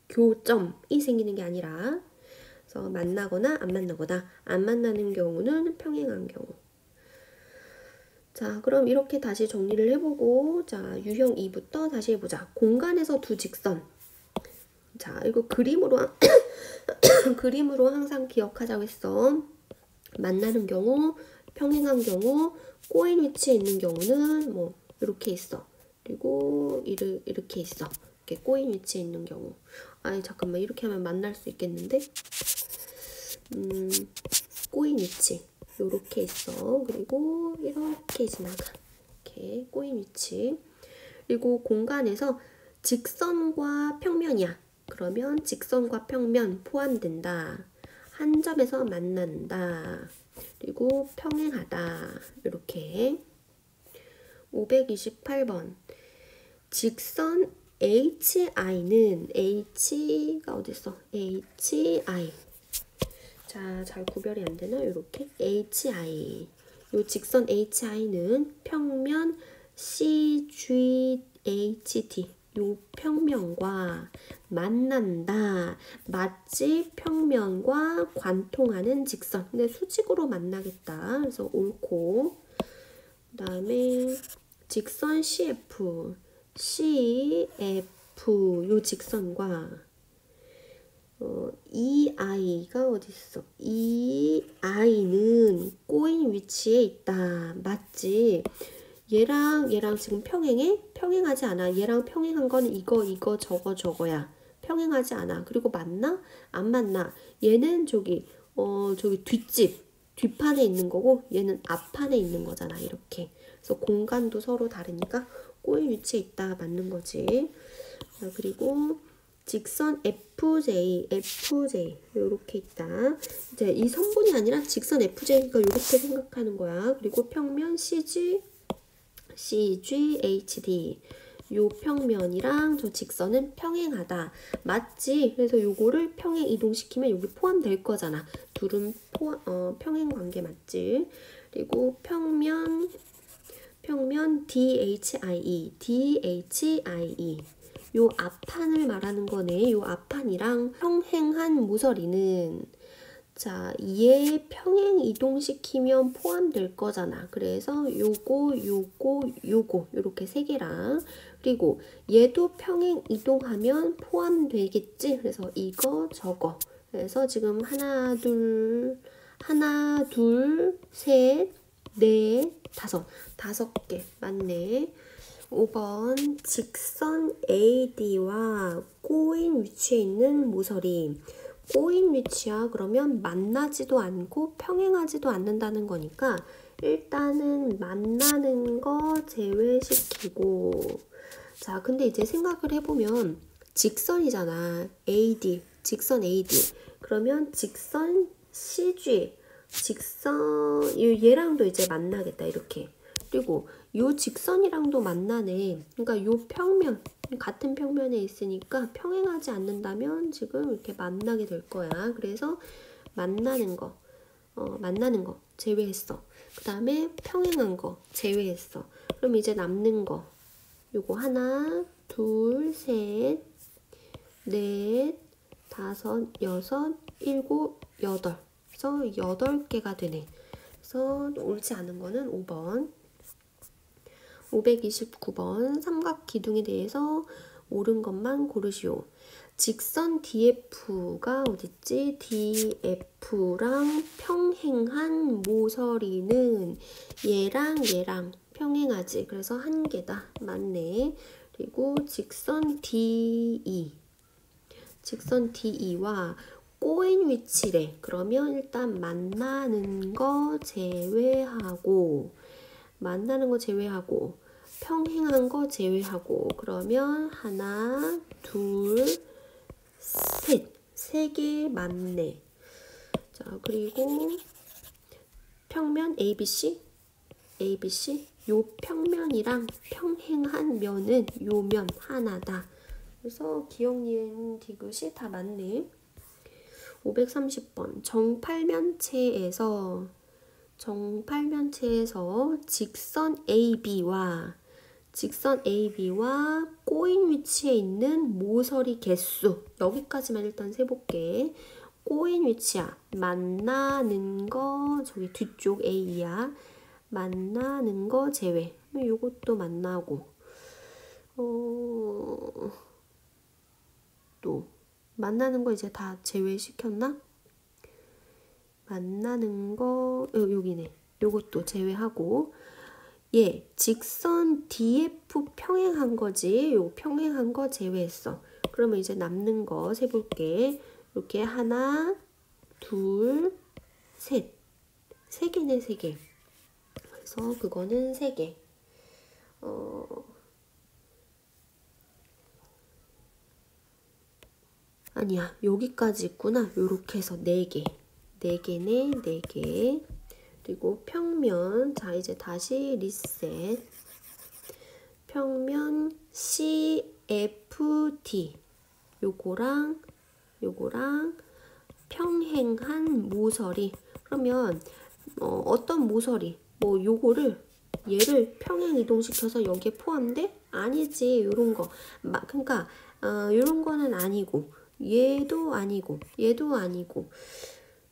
교점이 생기는 게 아니라 그래서 만나거나 안 만나는 경우는 평행한 경우. 자, 그럼 이렇게 다시 정리를 해보고 자, 유형 2부터 다시 해보자. 공간에서 두 직선. 자, 이거 그림으로 그림으로 항상 기억하자고 했어. 만나는 경우, 평행한 경우, 꼬인 위치에 있는 경우는 뭐 이렇게 있어. 그리고 이렇게 있어. 이렇게 꼬인 위치에 있는 경우. 아니 잠깐만, 이렇게 하면 만날 수 있겠는데? 꼬인 위치 요렇게 있어. 그리고 이렇게 지나가. 이렇게 꼬인 위치. 그리고 공간에서 직선과 평면이야. 그러면 직선과 평면 포함된다. 한 점에서 만난다. 그리고 평행하다. 이렇게. 528번. 직선 HI는 H가 어딨어? HI. 자, 잘 구별이 안 되나? 이렇게 HI. 요 직선 HI는 평면 CGHT. 요 평면과 만난다. 마치 평면과 관통하는 직선. 근데 수직으로 만나겠다. 그래서 옳고. 그 다음에 직선 CF. 요 직선과 EI가 어디 있어? EI는 꼬인 위치에 있다. 맞지? 얘랑 지금 평행해? 평행하지 않아. 얘랑 평행한 건 이거 저거야. 평행하지 않아. 그리고 만나? 안 만나. 얘는 저기 뒷판에 있는 거고 얘는 앞판에 있는 거잖아. 이렇게. 그래서 공간도 서로 다르니까 꼬인 위치에 있다. 맞는 거지. 자, 그리고 직선 FJ 요렇게 있다. 이제 이 선분이 아니라 직선 FJ가 요렇게 생각하는 거야. 그리고 평면 CGHD 요 평면이랑 저 직선은 평행하다. 맞지? 그래서 요거를 평행 이동시키면 여기 포함될 거잖아. 둘은 평행 관계 맞지? 그리고 평면 DHIE 요 앞판을 말하는 거네. 요 앞판이랑 평행한 모서리는 자, 얘 평행 이동시키면 포함될 거잖아. 그래서 요거 요렇게 세 개랑 그리고 얘도 평행 이동하면 포함되겠지. 그래서 이거 저거. 그래서 지금 하나 둘 셋 넷 다섯 개 맞네. 5번 직선 AD와 꼬인 위치에 있는 모서리. 꼬인 위치야 그러면 만나지도 않고 평행하지도 않는다는 거니까 일단은 만나는 거 제외시키고. 자, 근데 이제 생각을 해보면 직선이잖아. AD, 직선 AD. 그러면 직선 CG, 직선 얘랑도 이제 만나겠다 이렇게. 그리고 요 직선이랑도 만나네. 그러니까 요 평면, 같은 평면에 있으니까 평행하지 않는다면 지금 이렇게 만나게 될 거야. 그래서 만나는 거 제외했어. 그 다음에 평행한 거 제외했어. 그럼 이제 남는 거 요거 하나, 둘, 셋, 넷, 다섯, 여섯, 일곱, 여덟. 그래서 8개가 되네. 그래서 옳지 않은 거는 5번. 529번 삼각 기둥에 대해서 옳은 것만 고르시오. 직선 DF가 어딨지? DF랑 평행한 모서리는 얘랑 평행하지. 그래서 한 개다. 맞네. 그리고 직선 DE. 직선 DE와 꼬인 위치래. 그러면 일단 만나는 거 제외하고 평행한 거 제외하고 그러면 하나, 둘, 셋. 3개 맞네. 자, 그리고 평면 ABC 요 평면이랑 평행한 면은 요 면 하나다. 그래서 기억, 니은, 디귿이 다 맞네. 530번 정팔면체에서 직선 AB와 꼬인 위치에 있는 모서리 개수. 여기까지만 일단 세볼게. 꼬인 위치야. 만나는 거 저기 뒤쪽 A야. 만나는 거 제외. 요것도 만나고. 또 만나는 거 이제 다 제외시켰나? 만나는 거 여기네. 요것도 제외하고 직선 DF 평행한 거지. 요 평행한 거 제외했어. 그러면 이제 남는 거 세볼게. 이렇게 하나, 둘, 셋. 3개네, 3개. 그래서 그거는 3개. 아니야. 여기까지 있구나. 요렇게 해서 4개. 4개네, 4개. 그리고 평면. 자, 이제 다시 리셋. 평면 CFD. 요거랑 평행한 모서리. 그러면 어떤 모서리? 뭐 요거를 얘를 평행 이동시켜서 여기에 포함돼? 아니지. 요런 거. 그러니까 요런 거는 아니고 얘도 아니고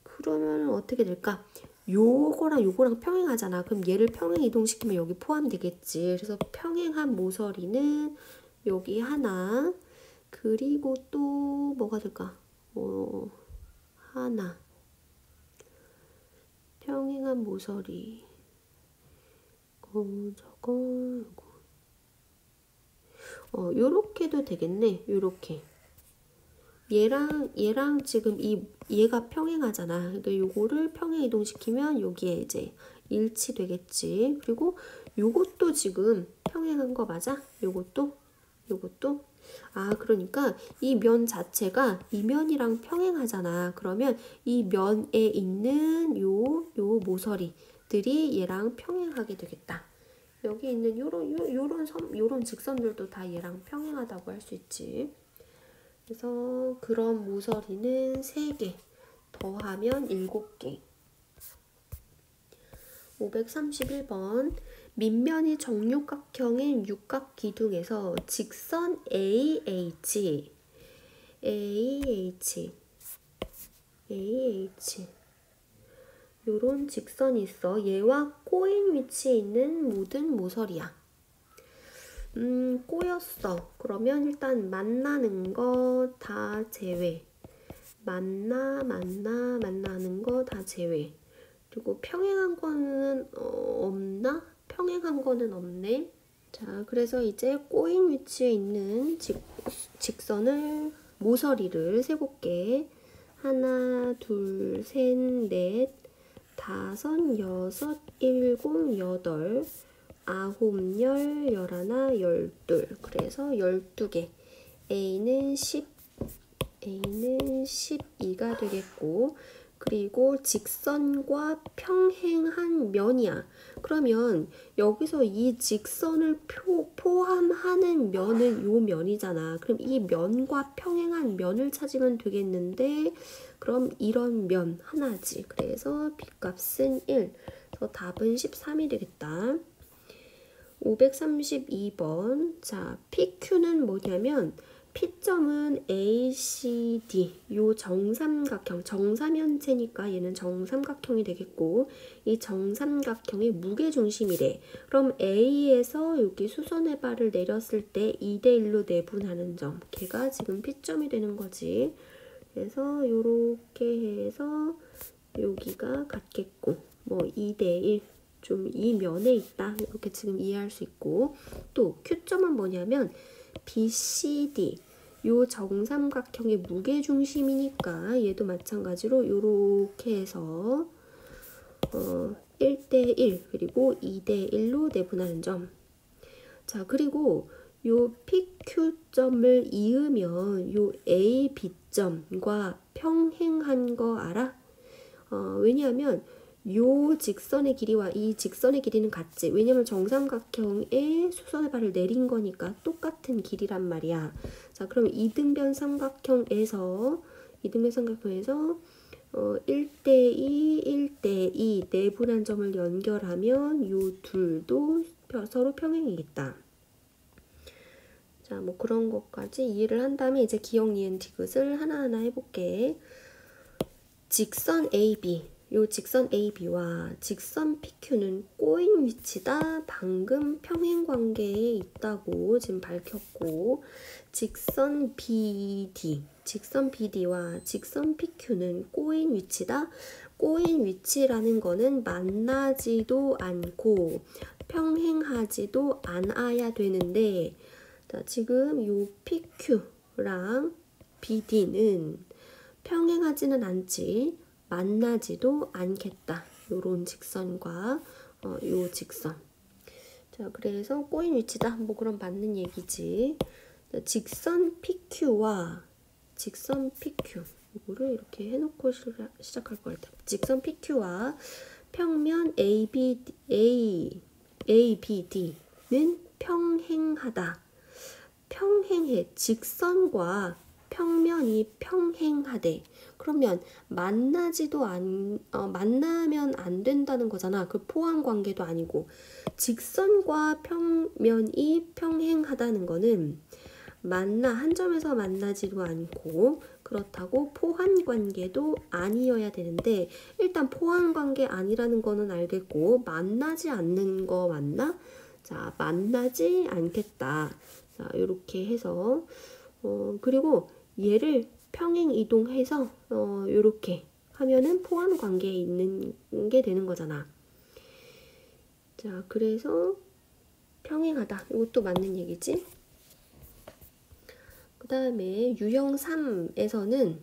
그러면 어떻게 될까? 요거랑 평행하잖아. 그럼 얘를 평행 이동시키면 여기 포함되겠지. 그래서 평행한 모서리는 여기 하나. 그리고 또 뭐가 될까? 하나. 평행한 모서리. 저거. 요렇게도 되겠네. 요렇게. 얘랑 지금 얘가 평행하잖아. 그러니까 요거를 평행 이동시키면 여기에 이제 일치되겠지. 그리고 요것도 지금 평행한 거 맞아? 요것도. 그러니까 이 면 자체가 이 면이랑 평행하잖아. 그러면 이 면에 있는 요 모서리들이 얘랑 평행하게 되겠다. 여기 있는 요런 직선들도 다 얘랑 평행하다고 할 수 있지. 그래서 그런 모서리는 3개 더하면 7개. 531번 밑면이 정육각형인 육각 기둥에서 직선 AH 요런 직선이 있어. 얘와 꼬인 위치에 있는 모든 모서리야. 꼬였어. 그러면 일단 만나는 거 다 제외. 만나는 거 다 제외. 그리고 평행한 거는 없나? 평행한 거는 없네. 자, 그래서 이제 꼬인 위치에 있는 직선을 모서리를 세볼게. 하나, 둘, 셋, 넷, 다섯, 여섯, 일곱, 여덟, 아홉, 열, 열하나, 열둘. 그래서 12개. A는 12가 되겠고, 그리고 직선과 평행한 면이야. 그러면 여기서 이 직선을 포함하는 면은 요 면이잖아. 그럼 이 면과 평행한 면을 찾으면 되겠는데, 그럼 이런 면 하나지. 그래서 B값은 1. 그래서 답은 13이 되겠다. 532번. 자, PQ는 뭐냐면 P점은 ACD, 요 정삼각형, 정사면체니까 얘는 정삼각형이 되겠고, 이 정삼각형의 무게중심이래. 그럼 A에서 여기 수선의 발을 내렸을 때 2대1로 내분하는 점, 걔가 지금 P점이 되는 거지. 그래서 요렇게 해서 여기가 같겠고, 뭐 2대1, 좀 이 면에 있다, 이렇게 지금 이해할 수 있고, 또 Q점은 뭐냐면 BCD, 요 정삼각형의 무게중심이니까 얘도 마찬가지로 요렇게 해서 1대1 그리고 2대1로 내분하는 점. 자, 그리고 요 PQ점을 이으면 요 AB점과 평행한 거 알아? 왜냐하면 요 직선의 길이와 이 직선의 길이는 같지. 왜냐면 정삼각형에 수선의 발을 내린 거니까 똑같은 길이란 말이야. 자, 그럼 이등변 삼각형에서 1대2, 1대2 내분한 점을 연결하면 요 둘도 서로 평행이겠다. 자, 뭐 그런 것까지 이해를 한 다음에 이제 기억, 니은, 디귿을 하나하나 해볼게. 직선 AB, 요 직선 AB와 직선 PQ는 꼬인 위치다. 방금 평행 관계에 있다고 지금 밝혔고, 직선 BD와 직선 PQ는 꼬인 위치다. 꼬인 위치라는 거는 만나지도 않고 평행하지도 않아야 되는데, 자, 지금 요 PQ랑 BD는 평행하지는 않지, 만나지도 않겠다. 요런 직선과 요 직선. 자, 그래서 꼬인 위치다. 뭐 그럼 맞는 얘기지. 자, 직선 PQ와 직선 PQ. 이거를 이렇게 해놓고 시작할 것 같아. 직선 PQ와 평면 ABD는 평행하다. 평행해. 직선과 평면이 평행하대. 그러면 만나면 안 된다는 거잖아. 그 포함 관계도 아니고. 직선과 평면이 평행하다는 거는 한 점에서 만나지도 않고, 그렇다고 포함 관계도 아니어야 되는데, 일단 포함 관계 아니라는 거는 알겠고, 만나지 않는 거 맞나? 자, 만나지 않겠다. 자, 이렇게 해서 그리고 얘를 평행 이동해서 이렇게 하면은 포함 관계에 있는 게 되는 거잖아. 자, 그래서 평행하다. 이것도 맞는 얘기지. 그 다음에 유형 3에서는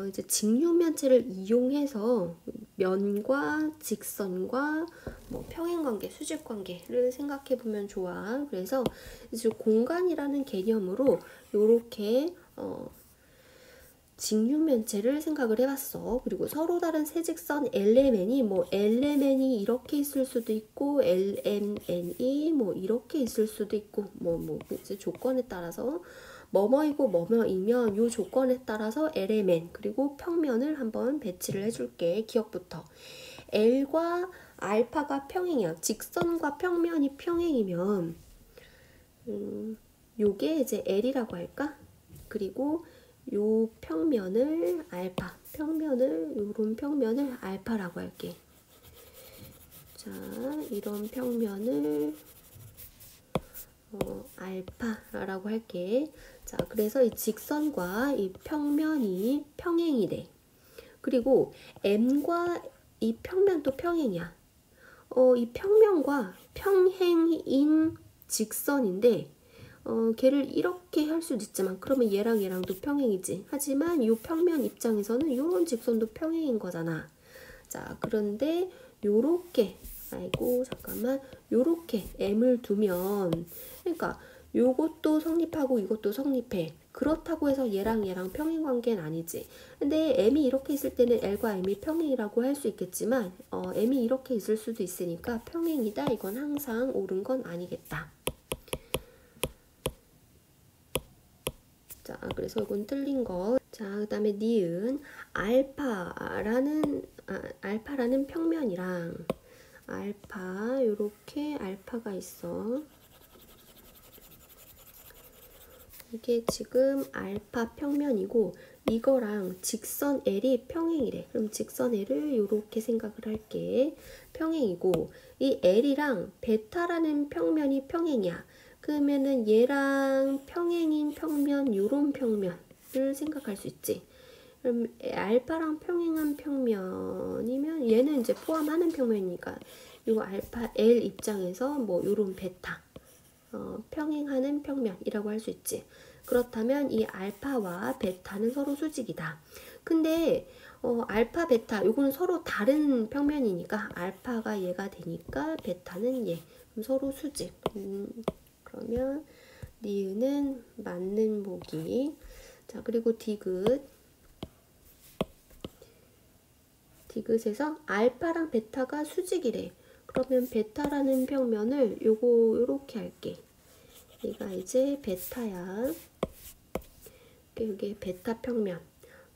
이제 직육면체를 이용해서 면과 직선과 뭐 평행관계, 수직관계를 생각해 보면 좋아. 그래서 이제 공간이라는 개념으로 이렇게 직육면체를 생각을 해봤어. 그리고 서로 다른 세 직선 LMN이 이렇게 있을 수도 있고, LMN이 뭐 이렇게 있을 수도 있고, 뭐 이제 조건에 따라서 뭐뭐이고 뭐뭐이면 요 조건에 따라서 LMN 그리고 평면을 한번 배치를 해줄게. 기억부터. L과 알파가 평행이야. 직선과 평면이 평행이면 요게 이제 L이라고 할까? 그리고 요 평면을 알파, 요런 평면을 알파라고 할게. 자, 이런 평면을 알파라고 할게. 자, 그래서 이 직선과 이 평면이 평행이래. 그리고 M과 이 평면도 평행이야. 이 평면과 평행인 직선인데 걔를 이렇게 할 수도 있지만 그러면 얘랑 얘랑도 평행이지. 하지만 이 평면 입장에서는 이런 직선도 평행인 거잖아. 자, 그런데 요렇게 아이고 잠깐만 요렇게 m을 두면 그러니까 요것도 성립하고 이것도 성립해. 그렇다고 해서 얘랑 얘랑 평행 관계는 아니지. 근데 m이 이렇게 있을 때는 l과 m이 평행이라고 할 수 있겠지만 m이 이렇게 있을 수도 있으니까 평행이다. 이건 항상 옳은 건 아니겠다. 자, 그래서 이건 틀린 거. 자, 그 다음에 니은 알파라는 평면이랑 알파 요렇게 알파가 있어. 이게 지금 알파 평면이고 이거랑 직선 L이 평행이래. 그럼 직선 L을 요렇게 생각을 할게. 평행이고 이 L이랑 베타라는 평면이 평행이야. 그러면은 얘랑 평행인 평면 요런 평면을 생각할 수 있지. 그럼 알파랑 평행한 평면이면 얘는 이제 포함하는 평면이니까 요 알파 L 입장에서 뭐 요런 베타 평행하는 평면이라고 할 수 있지. 그렇다면 이 알파와 베타는 서로 수직이다. 근데 알파, 베타 요거는 서로 다른 평면이니까 알파가 얘가 되니까 베타는 얘. 그럼 서로 수직. 그러면 니은은 맞는 보기. 자, 그리고 디귿에서 알파랑 베타가 수직이래. 그러면 베타라는 평면을 요렇게 할게. 얘가 이제 베타야. 이게 베타 평면.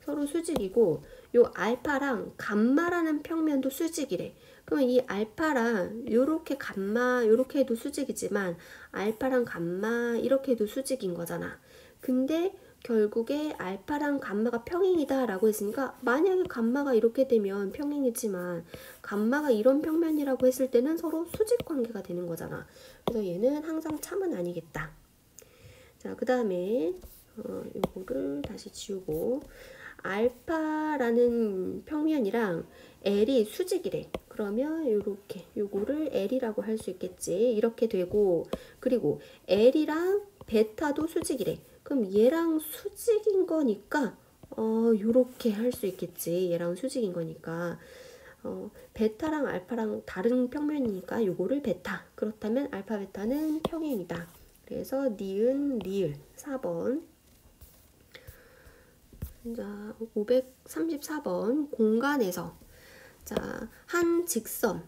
서로 수직이고 요 알파랑 감마라는 평면도 수직이래. 그러면 이 알파랑 요렇게 감마 요렇게 해도 수직이지만 알파랑 감마 이렇게 해도 수직인 거잖아. 근데 결국에 알파랑 감마가 평행이다 라고 했으니까 만약에 감마가 이렇게 되면 평행이지만 감마가 이런 평면이라고 했을 때는 서로 수직 관계가 되는 거잖아. 그래서 얘는 항상 참은 아니겠다. 자, 그 다음에 요거를 다시 지우고 알파라는 평면이랑 L이 수직이래. 그러면 요렇게 요거를 L이라고 할 수 있겠지. 이렇게 되고 그리고 L이랑 베타도 수직이래. 그럼 얘랑 수직인 거니까 요렇게 할 수 있겠지. 얘랑 수직인 거니까 베타랑 알파랑 다른 평면이니까 요거를 베타. 그렇다면 알파 베타는 평행이다. 그래서 니은 리을 4번. 자, 534번 공간에서 자, 한 직선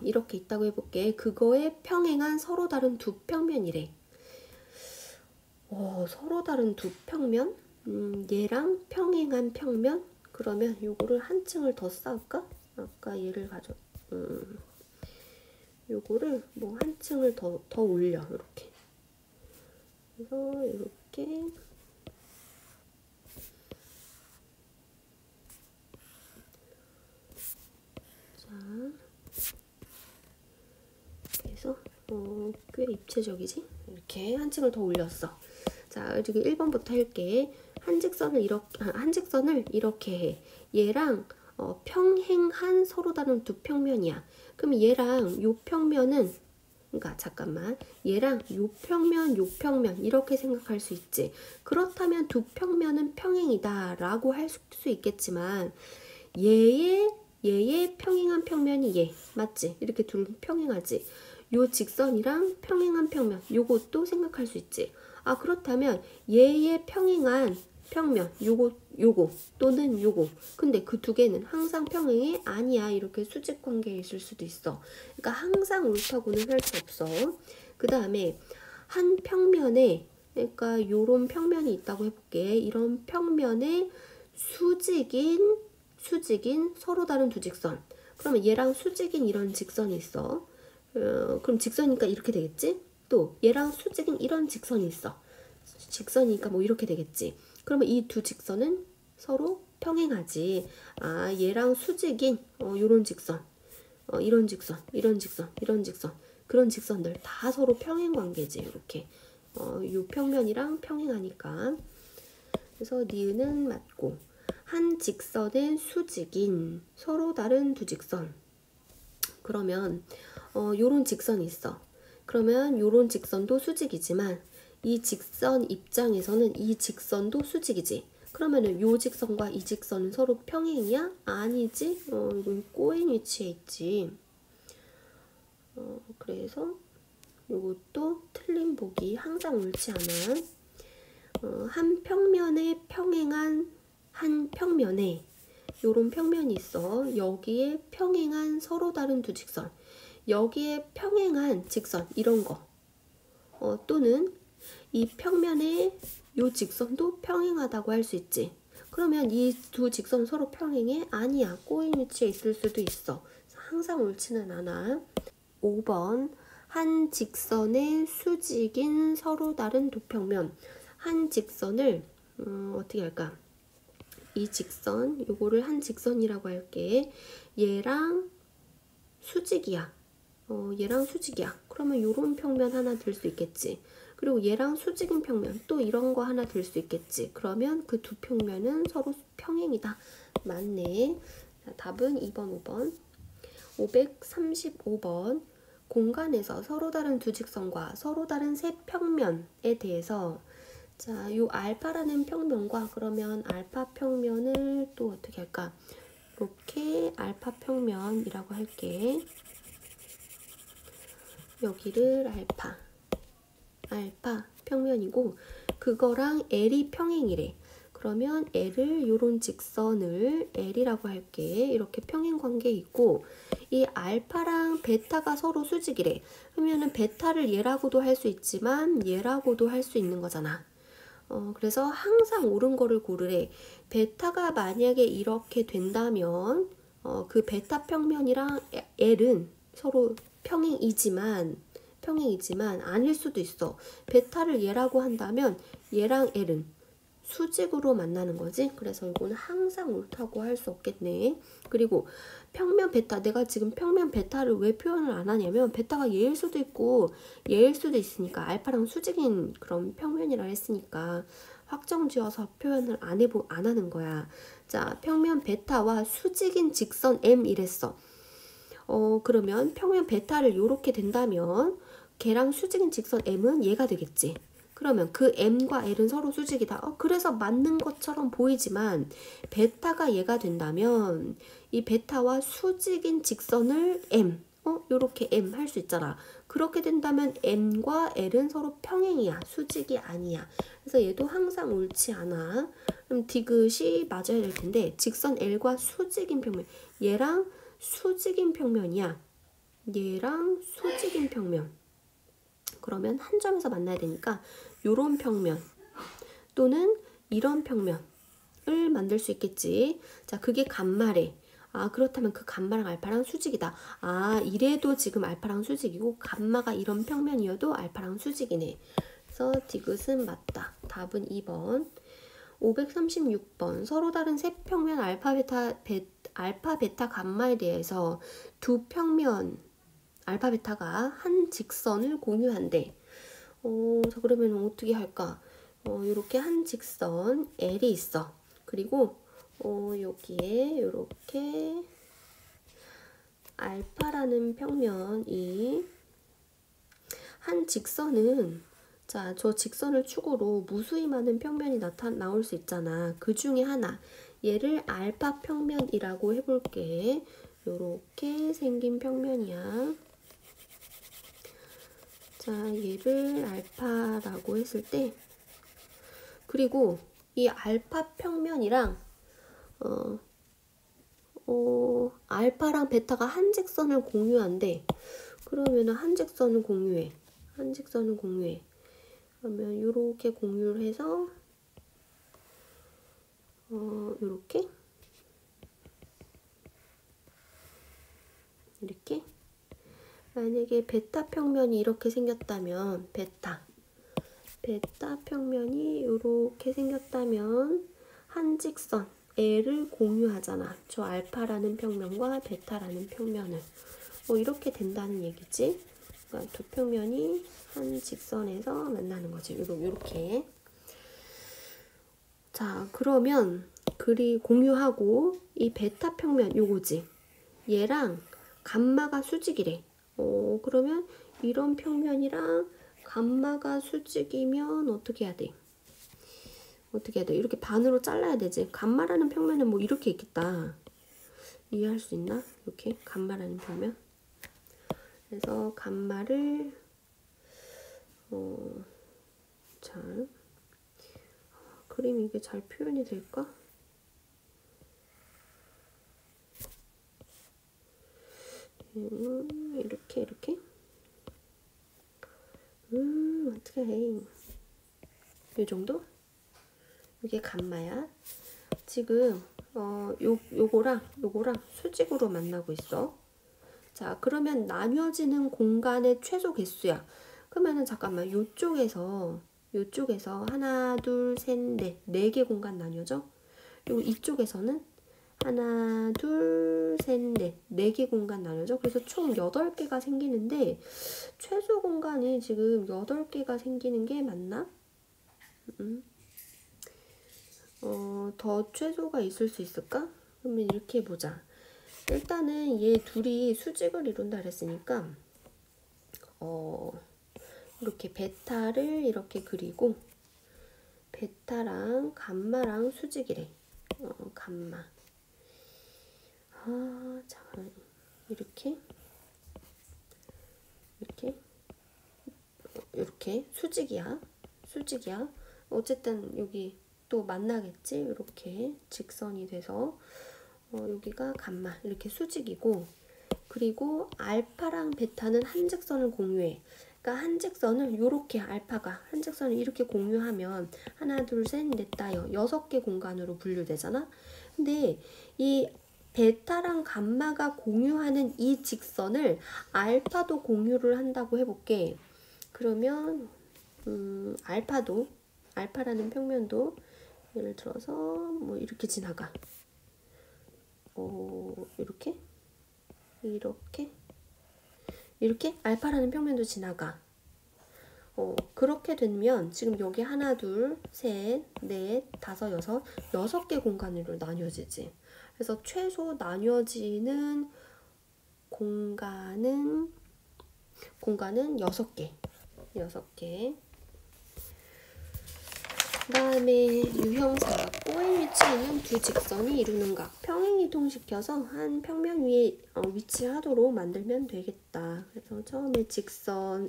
이렇게 있다고 해볼게. 그거에 평행한 서로 다른 두 평면이래. 서로 다른 두 평면? 얘랑 평행한 평면? 그러면 요거를 한 층을 더 쌓을까? 아까 얘를 요거를 뭐 한 층을 더 올려. 이렇게. 그래서 이렇게 그래서 꽤 입체적이지? 이렇게 한 층을 더 올렸어. 자, 여기 1번부터 할게. 한 직선을 이렇게 해. 얘랑 평행한 서로 다른 두 평면이야. 그럼 얘랑 요 평면은 그러니까 잠깐만 얘랑 요 평면 이렇게 생각할 수 있지. 그렇다면 두 평면은 평행이다 라고 할 수 있겠지만 얘의 평행한 평면이 얘 맞지? 이렇게 둘 평행하지. 요 직선이랑 평행한 평면 요것도 생각할 수 있지. 아, 그렇다면 얘의 평행한 평면 요거 또는 요거 근데 그 두 개는 항상 평행이 아니야. 이렇게 수직 관계에 있을 수도 있어. 그러니까 항상 옳다고는 할 수 없어. 그 다음에 한 평면에 그러니까 요런 평면이 있다고 해볼게. 이런 평면에 수직인 서로 다른 두 직선. 그러면 얘랑 수직인 이런 직선이 있어. 그럼 직선이니까 이렇게 되겠지? 또 얘랑 수직인 이런 직선이 있어. 직선이니까 뭐 이렇게 되겠지. 그러면 이 두 직선은 서로 평행하지. 아, 얘랑 수직인 요런 직선. 이런 직선, 이런 직선, 이런 직선. 그런 직선들 다 서로 평행 관계지. 이렇게. 요 평면이랑 평행하니까. 그래서 니은은 맞고. 한 직선의 수직인 서로 다른 두 직선. 그러면 요런 직선이 있어. 그러면 요런 직선도 수직이지만 이 직선 입장에서는 이 직선도 수직이지. 그러면은 요 직선과 이 직선은 서로 평행이야? 아니지? 이건 꼬인 위치에 있지. 그래서 요것도 틀린 보기, 항상 옳지 않아. 한 평면에 평행한 한 평면에 요런 평면이 있어. 여기에 평행한 서로 다른 두 직선, 여기에 평행한 직선, 이런 거. 또는 이 평면에 요 직선도 평행하다고 할 수 있지. 그러면 이 두 직선 서로 평행해? 아니야. 꼬인 위치에 있을 수도 있어. 항상 옳지는 않아. 5번. 한 직선의 수직인 서로 다른 두 평면. 한 직선을 어떻게 할까? 이 직선, 요거를 한 직선이라고 할게. 얘랑 수직이야. 얘랑 수직이야. 그러면 요런 평면 하나 들 수 있겠지. 그리고 얘랑 수직인 평면 또 이런 거 하나 들 수 있겠지. 그러면 그 두 평면은 서로 평행이다. 맞네. 자, 답은 2번, 5번. 535번. 공간에서 서로 다른 두 직선과 서로 다른 세 평면에 대해서 자, 요 알파라는 평면과 그러면 알파 평면을 또 어떻게 할까? 이렇게 알파 평면이라고 할게. 여기를 알파 평면이고 그거랑 L이 평행이래. 그러면 L을 요런 직선을 L이라고 할게. 이렇게 평행 관계 있고 이 알파랑 베타가 서로 수직이래. 그러면은 베타를 얘라고도 할 수 있지만 얘라고도 할 수 있는 거잖아. 그래서 항상 옳은 거를 고르래. 베타가 만약에 이렇게 된다면 그 베타 평면이랑 L은 서로 평행이지만 아닐 수도 있어. 베타를 얘라고 한다면 얘랑 L은 수직으로 만나는 거지. 그래서 이거는 항상 옳다고 할 수 없겠네. 그리고 평면 베타, 내가 지금 평면 베타를 왜 표현을 안 하냐면 베타가 얘일 수도 있고 얘일 수도 있으니까 알파랑 수직인 그런 평면이라 했으니까 확정 지어서 표현을 안 하는 거야. 자, 평면 베타와 수직인 직선 M 이랬어. 그러면 평면 베타를 이렇게 된다면 걔랑 수직인 직선 M은 얘가 되겠지. 그러면 그 M과 L은 서로 수직이다. 그래서 맞는 것처럼 보이지만 베타가 얘가 된다면 이 베타와 수직인 직선을 M, 요렇게 M 할 수 있잖아. 그렇게 된다면 M과 L은 서로 평행이야. 수직이 아니야. 그래서 얘도 항상 옳지 않아. 그럼 디귿이 맞아야 될 텐데 직선 L과 수직인 평면. 얘랑 수직인 평면이야. 얘랑 수직인 평면. 그러면 한 점에서 만나야 되니까 요런 평면 또는 이런 평면을 만들 수 있겠지. 자, 그게 감마래. 그렇다면 그 감마랑 알파랑 수직이다. 이래도 지금 알파랑 수직이고 감마가 이런 평면이어도 알파랑 수직이네. 그래서 디귿은 맞다. 답은 2번. 536번. 서로 다른 세 평면 알파, 베타, 감마에 대해서 두 평면 알파, 베타가 한 직선을 공유한대. 자, 그러면 어떻게 할까? 요렇게 한 직선 L이 있어. 그리고 여기에 요렇게 알파라는 평면이 한 직선은 자, 저 직선을 축으로 무수히 많은 평면이 나올 수 있잖아. 그 중에 하나. 얘를 알파 평면이라고 해볼게. 요렇게 생긴 평면이야. 자, 얘를 알파라고 했을 때 그리고 이 알파 평면이랑 알파랑 베타가 한 직선을 공유한대. 그러면은 한 직선을 공유해. 그러면 요렇게 공유를 해서 요렇게 이렇게 만약에 베타 평면이 이렇게 생겼다면 베타 평면이 이렇게 생겼다면 한 직선 L을 공유하잖아. 저 알파라는 평면과 베타라는 평면을 이렇게 된다는 얘기지. 그러니까 두 평면이 한 직선에서 만나는 거지. 이렇게. 자, 그러면 공유하고 이 베타 평면 요거지. 얘랑 감마가 수직이래. 그러면 이런 평면이랑 감마가 수직이면 어떻게 해야 돼? 어떻게 해야 돼? 이렇게 반으로 잘라야 되지. 감마라는 평면은 뭐 이렇게 있겠다. 이해할 수 있나? 이렇게 감마라는 평면. 그래서 감마를 잘 그림 이게 잘 표현이 될까? 이렇게 어떻게 해? 이 정도? 이게 감마야. 지금 요거랑 수직으로 만나고 있어. 자, 그러면 나뉘어지는 공간의 최소 개수야. 그러면은 잠깐만 요쪽에서 하나, 둘, 셋, 넷, 4개 공간 나뉘어져. 그리고 이쪽에서는 하나, 둘, 셋, 넷, 4개 공간 나뉘어져. 그래서 총 8개가 생기는데 최소 공간이 지금 8개가 생기는 게 맞나? 더 최소가 있을 수 있을까? 그러면 이렇게 해보자. 일단은 얘 둘이 수직을 이룬다 그랬으니까 이렇게 베타를 이렇게 그리고 베타랑 감마랑 수직이래. 감마. 자, 이렇게 수직이야. 어쨌든 여기 또 만나겠지. 이렇게 직선이 돼서 여기가 감마 이렇게 수직이고, 그리고 알파랑 베타는 한직선을 공유해. 그러니까 한직선을 요렇게 알파가 한직선을 이렇게 공유하면 하나, 둘, 셋, 넷, 다 6개 공간으로 분류되잖아. 근데 이 베타랑 감마가 공유하는 이 직선을 알파도 공유를 한다고 해볼게. 그러면 알파라는 평면도 예를 들어서 뭐 이렇게 지나가. 이렇게 알파라는 평면도 지나가. 그렇게 되면 지금 여기 하나, 둘, 셋, 넷, 다섯, 6개 공간으로 나뉘어지지. 그래서 최소 나뉘어지는 공간은 6개. 그 다음에 유형사 O의 위치에 있는 두 직선이 이루는 각 평행이동시켜서 한 평면 위에 위치하도록 만들면 되겠다. 그래서 처음에 직선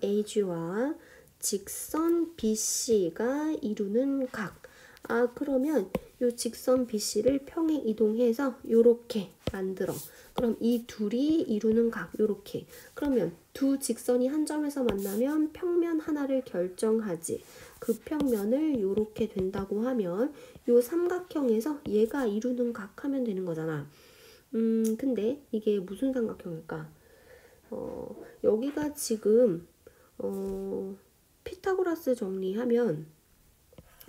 AG와 직선 BC가 이루는 각. 그러면 이 직선 BC를 평행 이동해서 요렇게 만들어. 그럼 이 둘이 이루는 각 요렇게. 그러면 두 직선이 한 점에서 만나면 평면 하나를 결정하지. 그 평면을 요렇게 된다고 하면 요 삼각형에서 얘가 이루는 각 하면 되는 거잖아. 근데 이게 무슨 삼각형일까? 여기가 지금 피타고라스 정리하면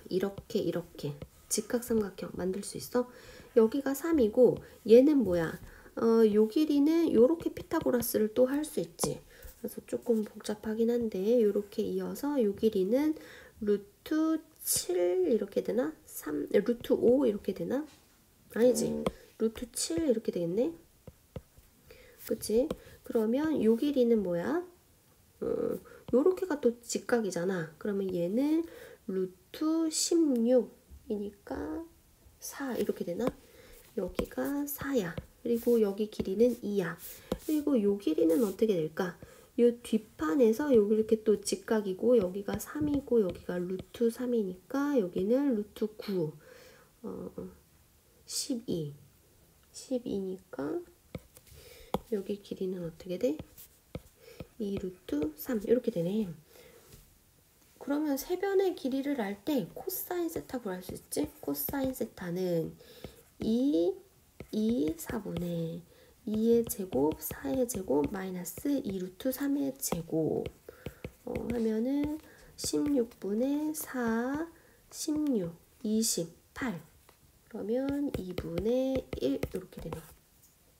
이렇게 직각삼각형 만들 수 있어. 여기가 3이고 얘는 뭐야? 요 길이는 요렇게 피타고라스를 또 할 수 있지. 그래서 조금 복잡하긴 한데 요렇게 이어서 요 길이는 루트 7 이렇게 되나? 루트 5 이렇게 되나? 아니지. 루트 7 이렇게 되겠네. 그치? 그러면 요 길이는 뭐야? 요렇게가 또 직각이잖아. 그러면 얘는 루트 16이니까 4 이렇게 되나? 여기가 4야. 그리고 여기 길이는 2야. 그리고 요 길이는 어떻게 될까? 요 뒷판에서 여기 이렇게 또 직각이고 여기가 3이고 여기가 루트 3이니까 여기는 루트 9 12니까 여기 길이는 어떻게 돼? 2 루트 3 이렇게 되네. 그러면 세변의 길이를 알 때 코사인 세타 구할 수 있지? 코사인 세타는 2 4분의 2의 제곱 4의 제곱 마이너스 2 루트 3의 제곱 하면은 16분의 4 16 28 그러면 2분의 1 이렇게 되네.